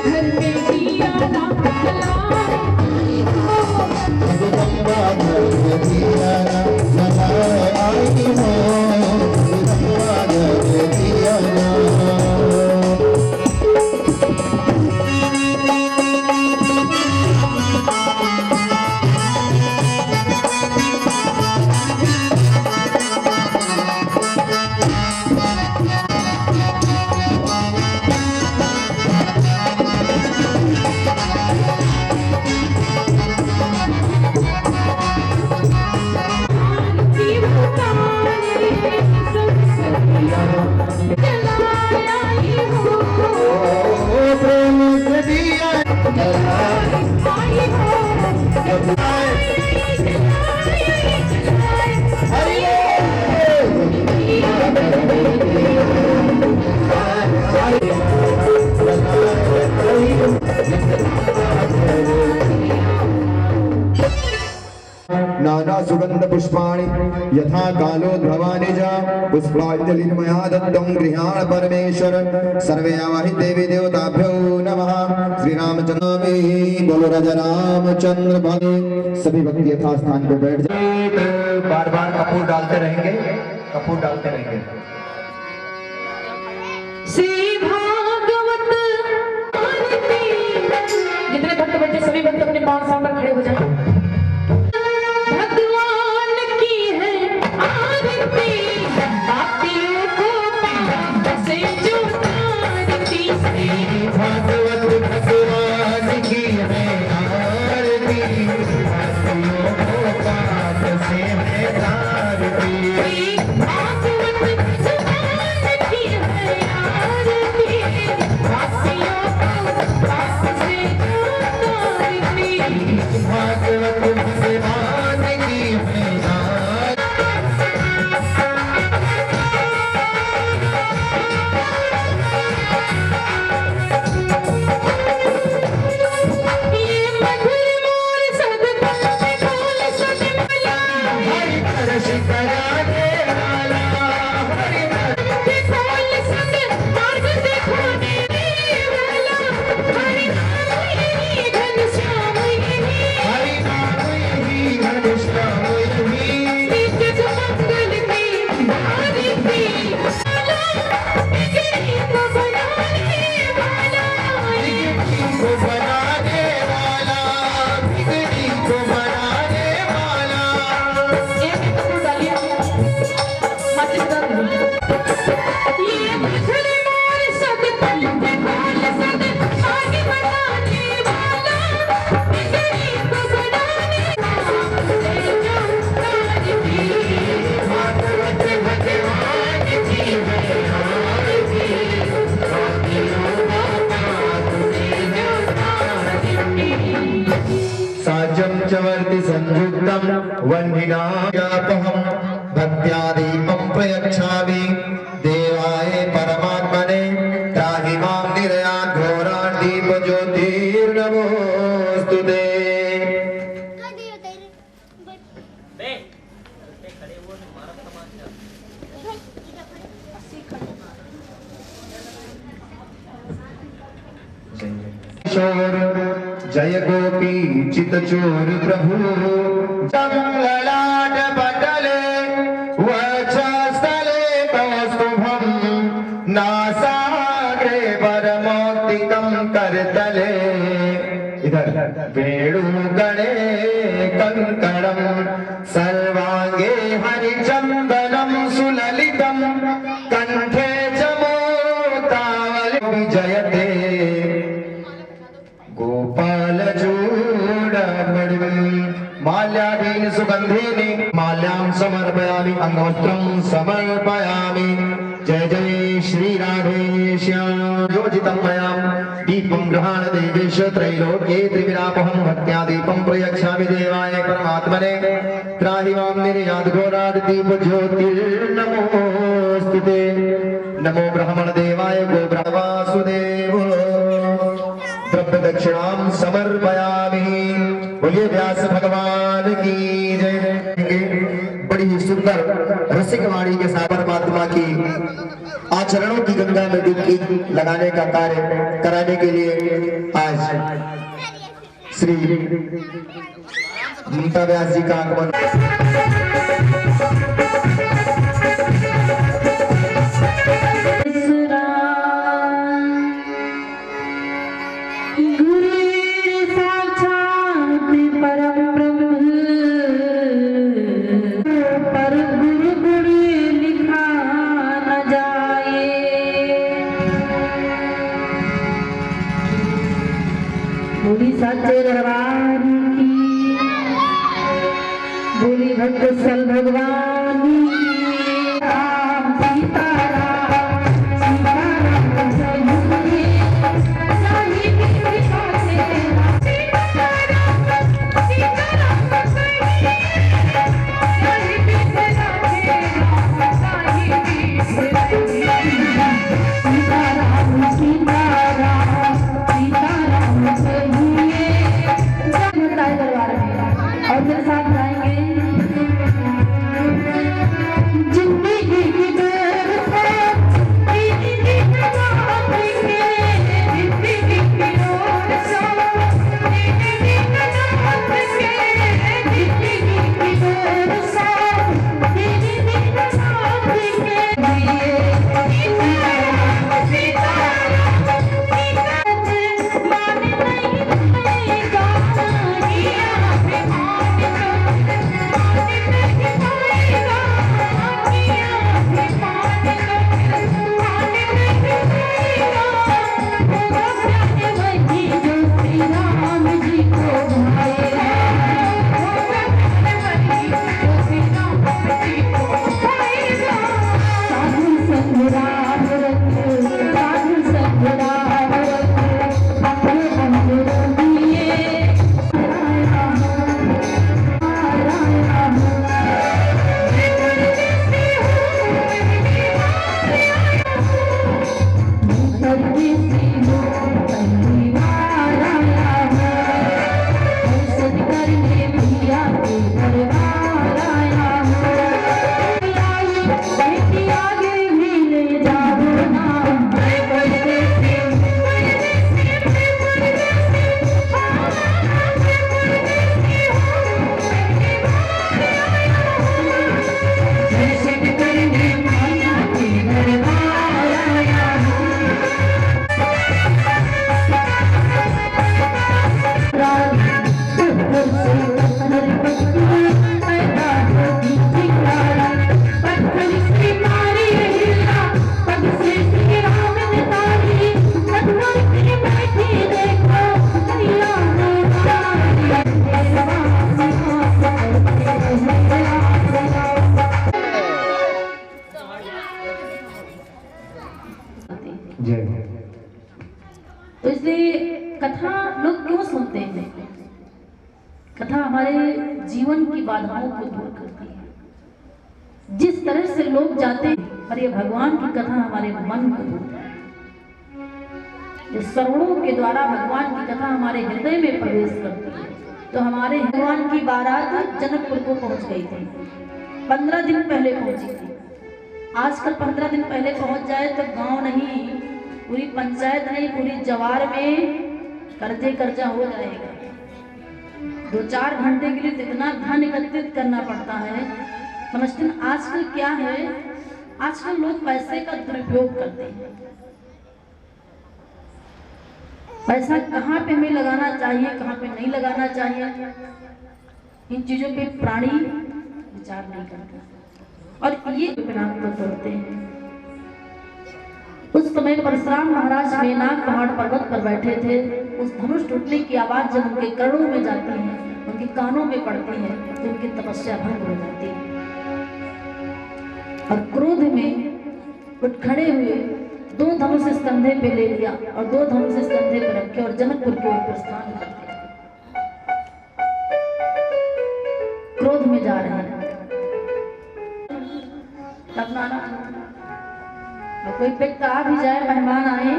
घर में दिया ना जलाए यथा कालोद्भवा निज पुष्पांजलिर्मया दत्तं गृहाण परमेश्वर सर्वे आवाहि देवी देवताभ्यो नमः। श्री रामचंद्र बोलो राजा रामचंद्र भले। सभी भक्ति यथा स्थान पे बैठ जाए। बार बार कपूर डालते रहेंगे, कपूर डालते रहेंगे। श्री भागवत आरती। जितने भक्त बैठे सभी भक्त अपने पांव सामने खड़े हो जाएं। भगवान की है आरती, पापियों को पाप से छुड़ाती। श्री भागवत भगवान की है आरती, पापियों को पाप से है तारती। भागवत भगवान की है आरती, पापियों को पाप से छुड़ाती। भागवत भगवान की है ये मधुर मोर सदगुण से खोल सजमला। हरि हर्ष कराने वाला, हरि से खोल सद मार्ग दिखाने वाला। हरि नाम यही घनश्याम यही, हरि नाम यही घनश्याम यही। जग मंगल की आरती। बिगड़ी को बनाने वाला। बिगड़ी को बनाने वाला, बिगड़ी को बनाने वाला। एक कपूर डालिए, माचिस डाल दीजिए। ये मधुर मोर सदगुण से खोल सद आगे बढ़ाने वाला। बिगड़ी को बनाने वाला। भागवत भगवान की है आरती, पापियों को पाप से है तारती। साजं च वर्ति संयुक्तं वह्निनायापहं भक्त्या दीपं प्रयच्छामि देवाय परमात्मने त्राहि मां निरयात् घोरान् दीपज्योतिर्नमोऽस्तुते। किशोर जय गोपी चित चोर प्रभु जंगलाट पटले वक्षस्थले कौस्तुभं नासाग्रे परमौक्तिकं करतले। इधर वेणुगणे कंकणं सर्वांगे हरिचंदनं सुललितं कंठे च मोक्तावली विजयते गोपाल चूड़मणिं माल्यादीन सुगंधीनि माल्यां समर्पयामि अंगवस्त्रं समर्पयामि। जय जय श्री राधे श्याम। योजितं मया दीपं गृहाण देवेश त्रैलोक्ये त्रिविरापहं भक्त्या दीपं प्रयच्छामि देवाय परमात्मने त्राहि मां निर्यात् घोरात् दीपज्योतिर्नमोऽस्तुते। नमो ब्राह्मण देवाय गो वासुदेव द्रव्य दक्षिणां समर्पयामि। बोलिए व्यास भगवान की जय। बड़ी ही सुंदर रसिक वाणी के साथ परमात्मा की आचरणों की गंगा में डुबकी लगाने का कार्य कराने के लिए आज श्री गीता व्यास जी का आगमन। बोली सच्चे दरबार की, बोली भक्त सल भगवान की। राम सीता राम सीता राम जय बोलिए साही की साथे सीता राम सीता राम साही की साथे साही की सीता राम सीता राम सीता राम बोलिए दरबार में और मेरे साथ गाएंगे जय तो इसलिए कथा लोग क्यों सुनते हैं? कथा हमारे जीवन की बाधाओं को दूर करती है। जिस तरह से लोग जाते हैं, और ये भगवान की कथा हमारे मन को धोता है। इस श्रवणों के द्वारा भगवान की कथा हमारे हृदय में प्रवेश करती है। तो हमारे भगवान की बारात जनकपुर को पहुंच गई थी, 15 दिन पहले पहुंची थी। आजकल 15 दिन पहले पहुंच जाए तो गांव नहीं, पूरी पंचायत नहीं, पूरी जवार में कर्जे कर्जा हो जाएगा। 2-4 घंटे के लिए तो इतना धन एकत्रित करना पड़ता है। समझते हैं आजकल क्या है? आजकल लोग पैसे का दुरुपयोग करते हैं। पैसा कहाँ पे हमें लगाना चाहिए, कहाँ पे नहीं लगाना चाहिए, इन चीजों पे प्राणी विचार नहीं करता और ये परिणाम को तोड़ते हैं। उस समय परशुराम महाराज मेनाक पहाड़ पर्वत पर बैठे थे। उस धनुष टूटने की आवाज जब उनके कर्णों में जाती है, उनके कानों में पड़ती है, तो उनकी तपस्या भंग हो जाती है और क्रोध में उठ खड़े हुए 2 धनुष इस कंधे पे ले लिया और 2 धनुष इस कंधे पे रखे और जनकपुर की ओर प्रस्थान कर दिया। क्रोध में जा रहे हैं। कोई व्यक्ति आ भी जाए, मेहमान आए,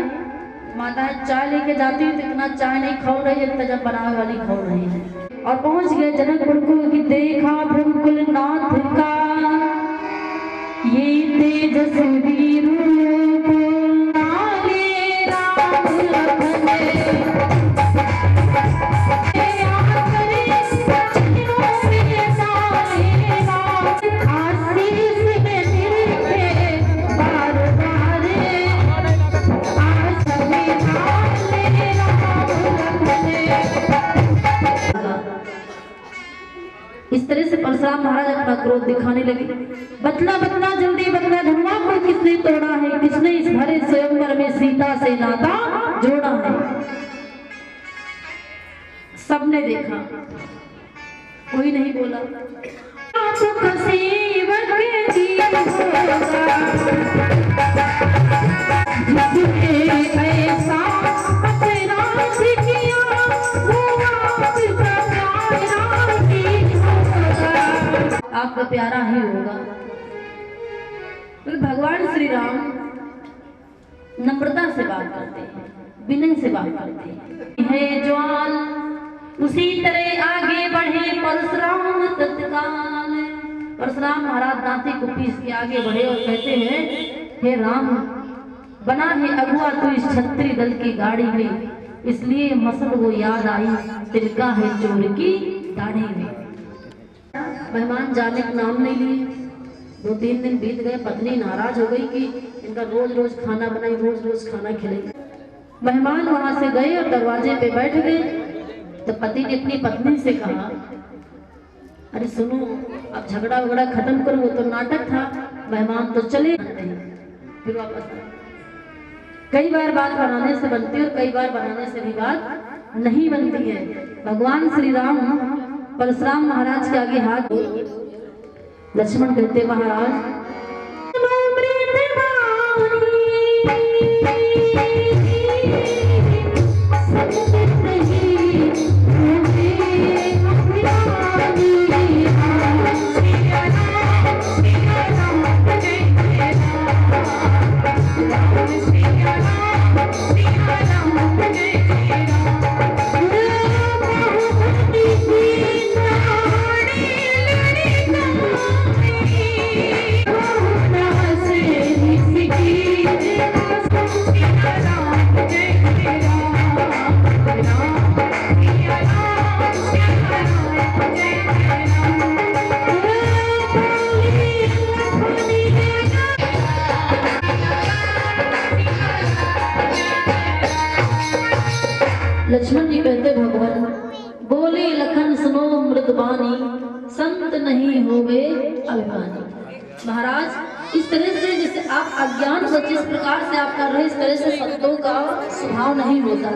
माताएं चाय लेके जाती है तो इतना चाय नहीं खाओ रही जितना जब बनाने वाली खाओ रही है। और पहुंच गए जनकपुर को कि देखा भृगुकुल नाथ का ये तेजस्वी रूप, नाले राम लखन इस तरह से परशुराम महाराज अपना क्रोध दिखाने लगे। बतला बतला जल्दी बतला, धनुआ को किसने तोड़ा है, किसने इस भरे स्वयंवर में सीता से नाता जोड़ा है। सबने देखा, कोई नहीं बोला। आपका प्यारा ही होगा। तो भगवान श्री राम नम्रता से बात करते हैं, विनय से बात करते हैं। है ज्वाल उसी तरह आगे बढ़े परशुराम तत्काल। परशुराम महाराज दांती को पीस के आगे बढ़े और कहते हैं, हे राम, बना है अगुआ तो इस क्षत्रिय दल की गाड़ी में, इसलिए मसल वो याद आई, तिलका है चोर की दाढ़ी में। मेहमान जाने का नाम नहीं लिए। 2-3 दिन बीत गए। पत्नी नाराज हो गई कि इनका रोज रोज खाना बनाई, रोज रोज खाना खिलाई। मेहमान वहां से गए और दरवाजे पे बैठ गए तो पति ने अपनी पत्नी से कहा, अरे सुनो, अब झगड़ा वगड़ा खत्म करो, वो तो नाटक था, मेहमान तो चले नहीं। फिर वापस कई बार बात बनाने से बनती है और कई बार बनाने से भी बात नहीं बनती है। भगवान श्री राम परशुराम महाराज के आगे हाथ, लक्ष्मण कहते, महाराज लक्ष्मण जी कहते, भगवान बोले लखन सुनो मृदबानी, संत नहीं होवे अभिमानी। महाराज इस तरह से जैसे आप अज्ञान से जिस प्रकार से आप कर रहे, इस तरह से संतों का स्वभाव नहीं होता।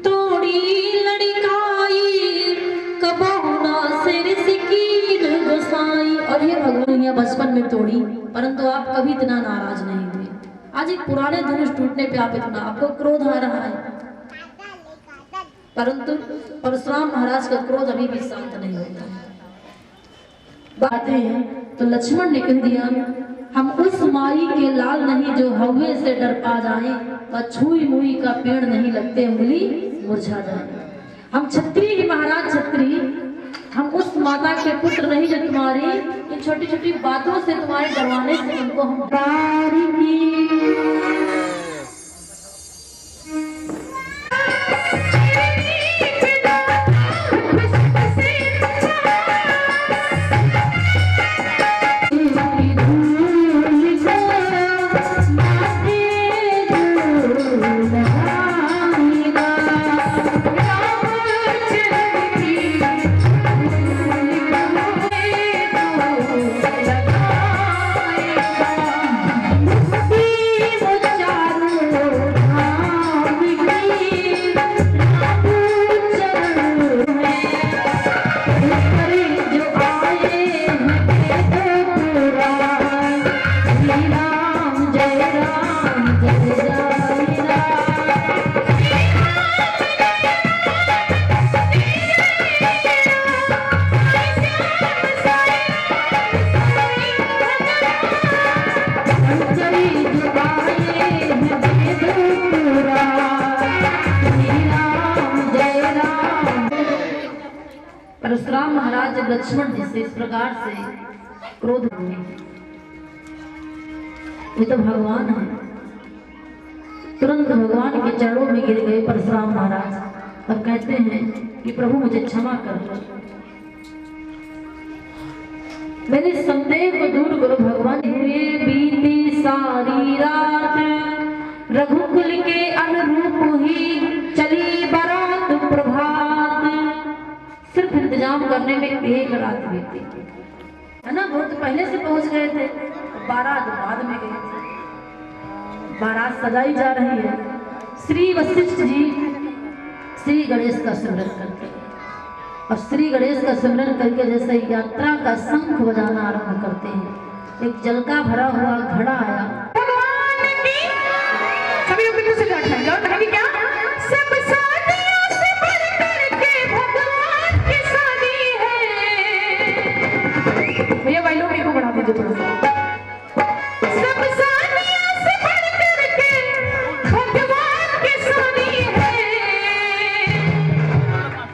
तोड़ी लड़काई कबहुना सिर सिकीन गोसाई। और ये भगवान यहाँ बचपन में तोड़ी, परंतु आप कभी इतना नाराज नहीं हुए। आज एक पुराने धनुष टूटने पे आप इतना आपको क्रोध आ रहा है, परंतु परशुराम महाराज का क्रोध अभी भी शांत नहीं होता है। बातें हैं तो लक्ष्मण ने कह दिया, हम उस माई के लाल नहीं जो हवे से डर पा जाए, व छुई मुई का पेड़ नहीं लगते उंगली मुरझा जाए। हम छत्री ही महाराज छत्री, हम उस माता के पुत्र नहीं जो तुम्हारी इन छोटी छोटी बातों से तुम्हारे डरवाने से उनको हम प्यार की परशुराम महाराज जब लक्ष्मण जी से इस प्रकार से क्रोध हुए, ये तो भगवान है, तुरंत भगवान के चरणों में गिर गए परशुराम महाराज और कहते हैं कि प्रभु मुझे क्षमा कर दो, मेरे संदेह को दूर करो भगवान। हुए बीती सारी रात रघुकुल के अनुरूप ही चली बारात प्रभात, सिर्फ इंतजाम करने में एक रात बीती है ना। बहुत पहले से पहुंच गए थे, बारात बाद में गए थे। बारात सजाई जा रही है, श्री वशिष्ठ जी श्री गणेश का सिमरन करते हैं और श्री गणेश का सिमरन करके जैसे यात्रा का शंख बजाना आरंभ करते हैं, एक जल का भरा हुआ घड़ा आया। सभी लोग से कहेंगे क्या सब शादियों से बढ़कर के भगवान की शादी है। भैया भाई लोग को बढ़ा दीजिए थोड़ा सा। सब शादियों से बढ़कर के भगवान की शादी है।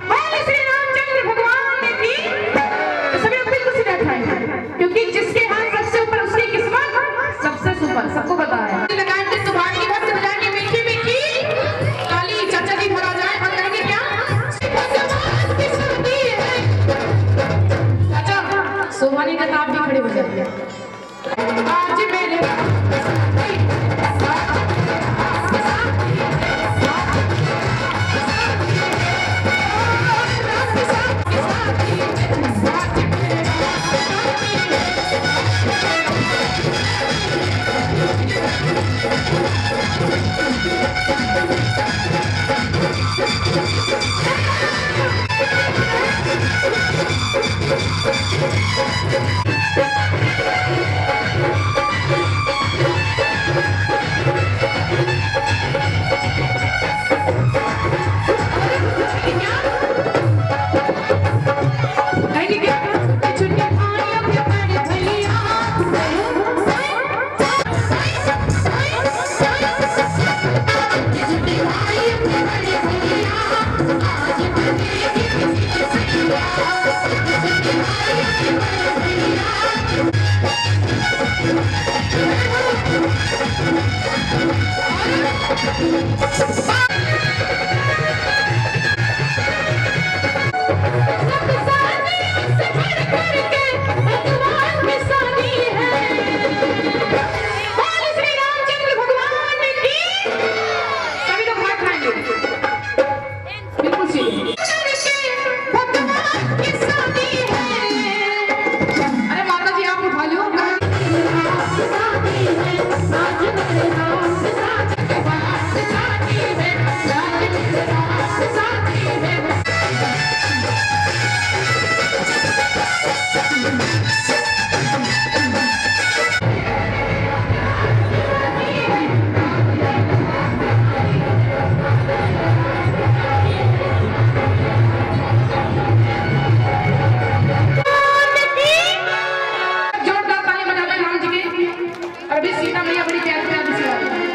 बोले श्री रामचंद्र भगवान की। तो सभी लोग बिल्कुल सीधा खाएंगे, क्योंकि जिसके हाथ सबसे ऊपर उसकी किस्मत सबसे सुपर, सबको पता है। सोमानी का ताप भी खड़े हो जाते हैं। आज मेरे अभी सीता मैया बड़ी प्यारी प्यारी सी आ रही है।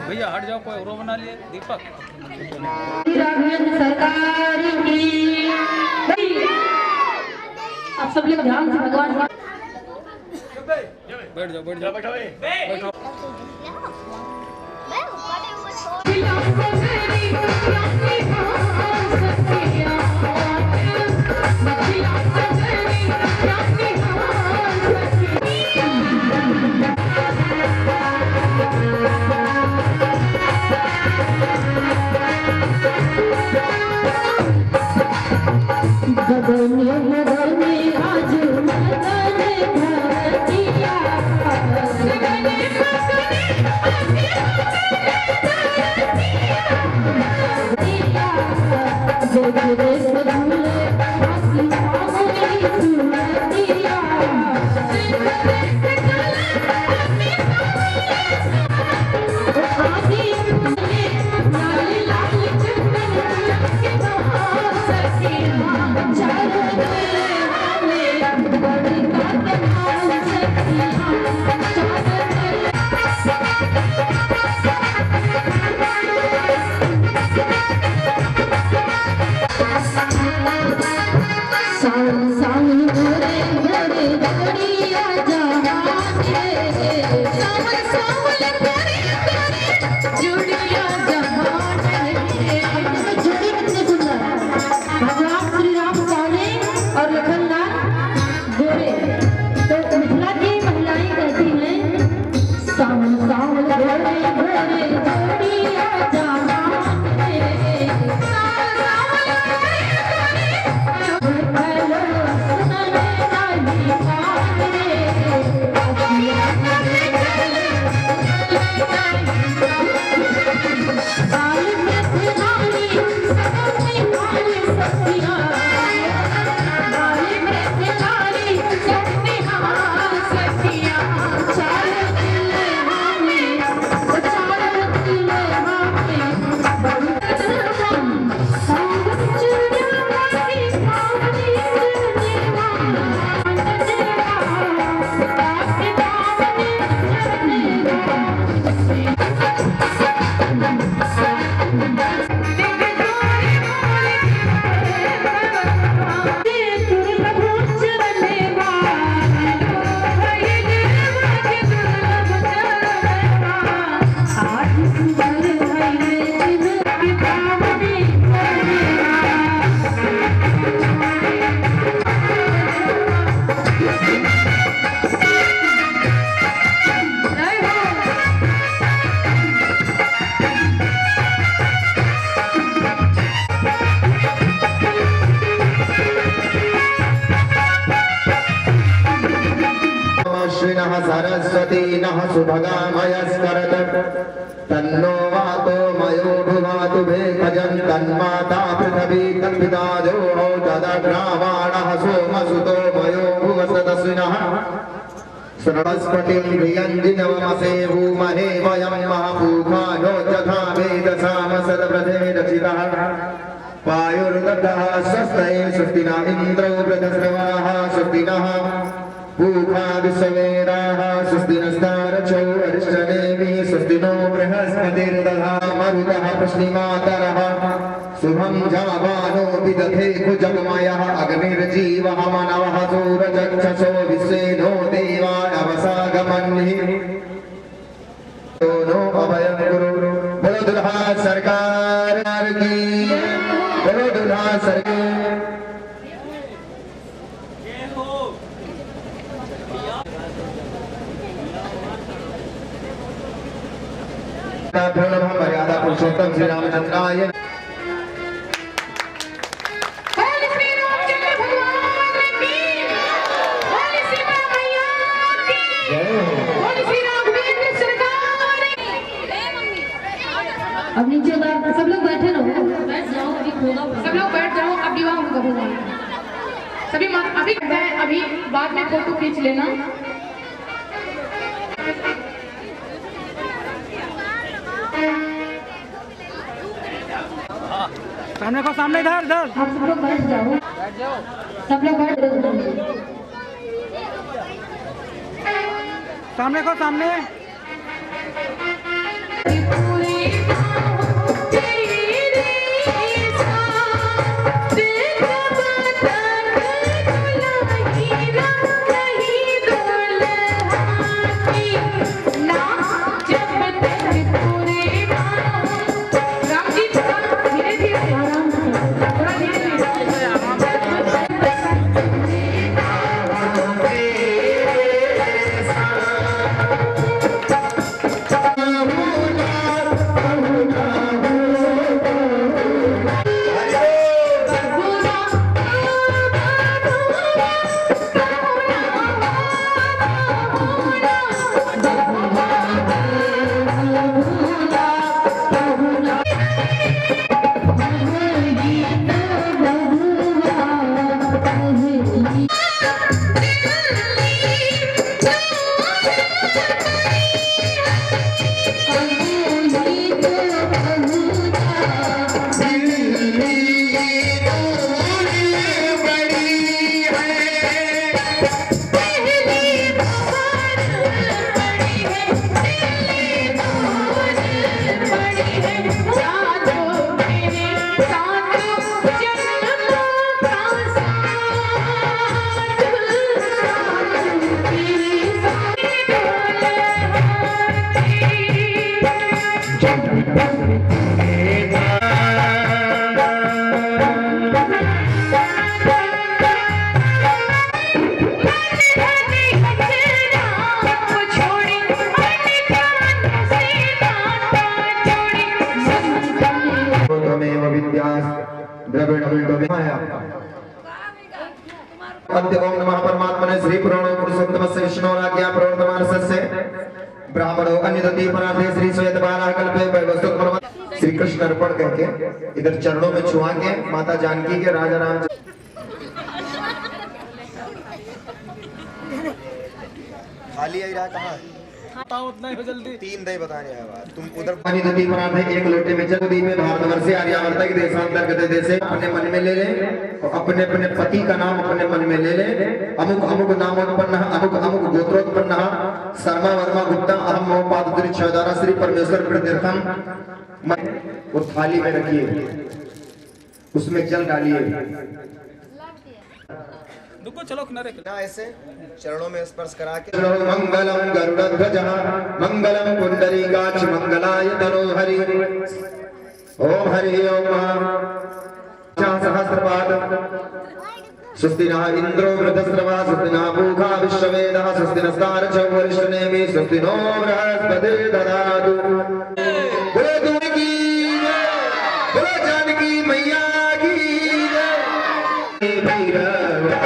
भैया हट जाओ, कोई और बना लिए दीपक। राघवेंद्र सरकार की। आप सब लोग ध्यान से भगवान का बैठ जाओ, बैठ जाओ, बैठो। सरस्वती नः सुभगामयस्करत तन्नो वातो मयो भुवातु भेषजं तन्माता पृथिवी तत्पिता जोहो तदग्रावाणः सोमसुतो मयो भुवसदस्विनः सरस्वतीं प्रियञ्जिनवमसे भूमहे वयं महापूखानो यथा वेदसामसदव्रते रचितः पायुर्दत्तः स्वस्तये स्वस्तिना इन्द्रो वृद्धश्रवाः स्वस्तिनः पूखा विश्ववेदाः स्वस्ति नस्तारचो अरिष्टनेमिः स्वस्ति नो बृहस्पतिर्दधातु मरुतः प्रश्निमातरः शुभं जावानो विदधे कुजगमयः अग्निर्जीवः मनवः सूरचक्षसो विश्वे नो देवा नवसागमन्निः नो अभयं गुरु बोलो दुल्हा सरकार की बोलो दुल्हा सरकार मर्यादा पुरुषोत्तम श्री रामचंद्राय बोल श्री रामचंद्र भगवान की, बोल सीता मैया की, बोल श्री राघवेंद्र सभी अभी बाद में फोटो खींच लेना। सामने को, सामने इधर इधर। आप सब लोग बैठ जाओ, बैठ जाओ। सब लोग बैठ जाओ। सामने को, सामने। ओम नमः परमात्मने श्री पुराणो पुरुषोत्तमस्य विष्णोराज्ञा प्रवर्तमानस्य ब्राह्मणो अन्यदति परार्थे श्री श्वेत बारह कल्पे वैवस्वत परम श्री कृष्ण अर्पण करके इधर चरणों में छुआ के माता जानकी के राजा राम खाली आई रहा कहाँ बताओ उतना ही जल्दी। 3 दही बताने हैं बात तुम उधर अन्यदति परार्थे एक लोटे में जल दी में भारतवर्ष से आर्यावर्त के देशांतर के देश अपने मन में ले ले और अपने अपने पति का नाम अपने मन में ले ले। अमुक अमुक नामोत्पन्न अमुक अमुक गोत्रोत्पन्न शर्मा वर्मा गुप्ता अहम मोपादुरी छदारा श्री परमेश्वर प्रतीर्थम वो थाली में रखिए, उसमें जल डालिए। रुको चलो किनारे। ना ऐसे चरणों में स्पर्श करा के मंगलम गरुड़ध्वज मंगलम पुंडरीकाक्ष मंगलाय तनोहरि ओम हरि ओम सहस्रपाद स्वस्ति नः इंद्रो वृद्धस्रवा स्वस्ति नः पूषा विश्ववेदः स्वस्ति नस्तारः वरिष्ठनेमि स्वस्ति नो बृहस्पतिर्दधातु बोलो दूर की जय, बोलो जानकी मैया की जय। भैरवा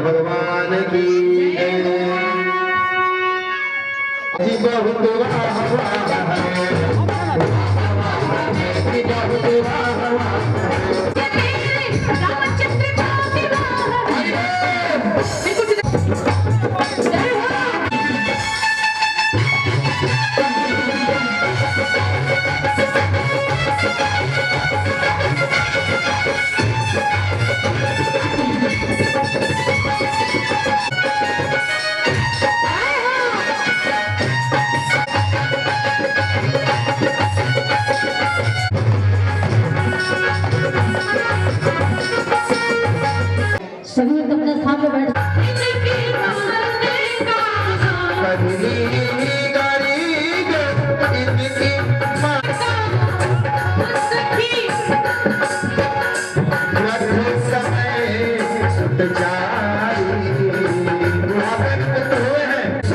भगवान की बहुत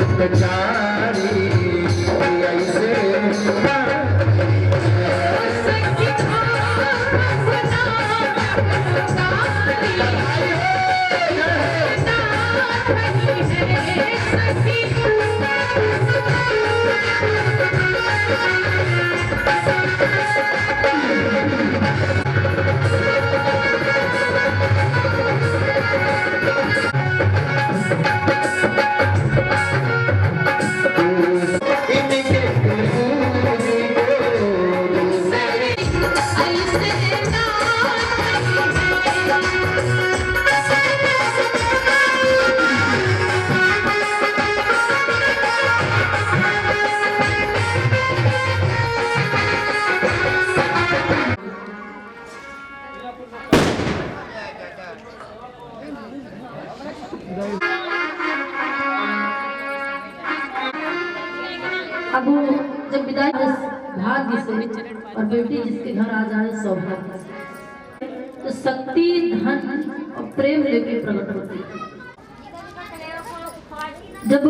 सुखचारी ऐसे अब वो जब विदाई भाग्य से और बेटी जिसके घर आ जाए सौभाग्य से, तो शक्ति धन और प्रेम लेके प्रकट होती है। जब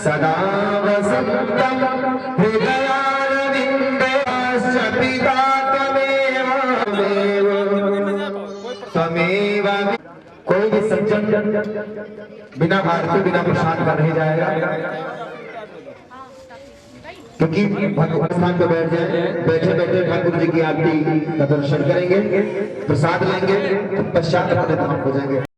सदा वसंतम हृदयारविंदे पिता त्वमेव कोई भी सज्जन बिना आरती बिना प्रसाद का नहीं जाएगा, क्योंकि भगवान स्थान पे बैठ जाए, बैठे बैठे ठाकुर जी की आरती का दर्शन करेंगे, प्रसाद लेंगे, पश्चात अपने धाम हो जाएंगे।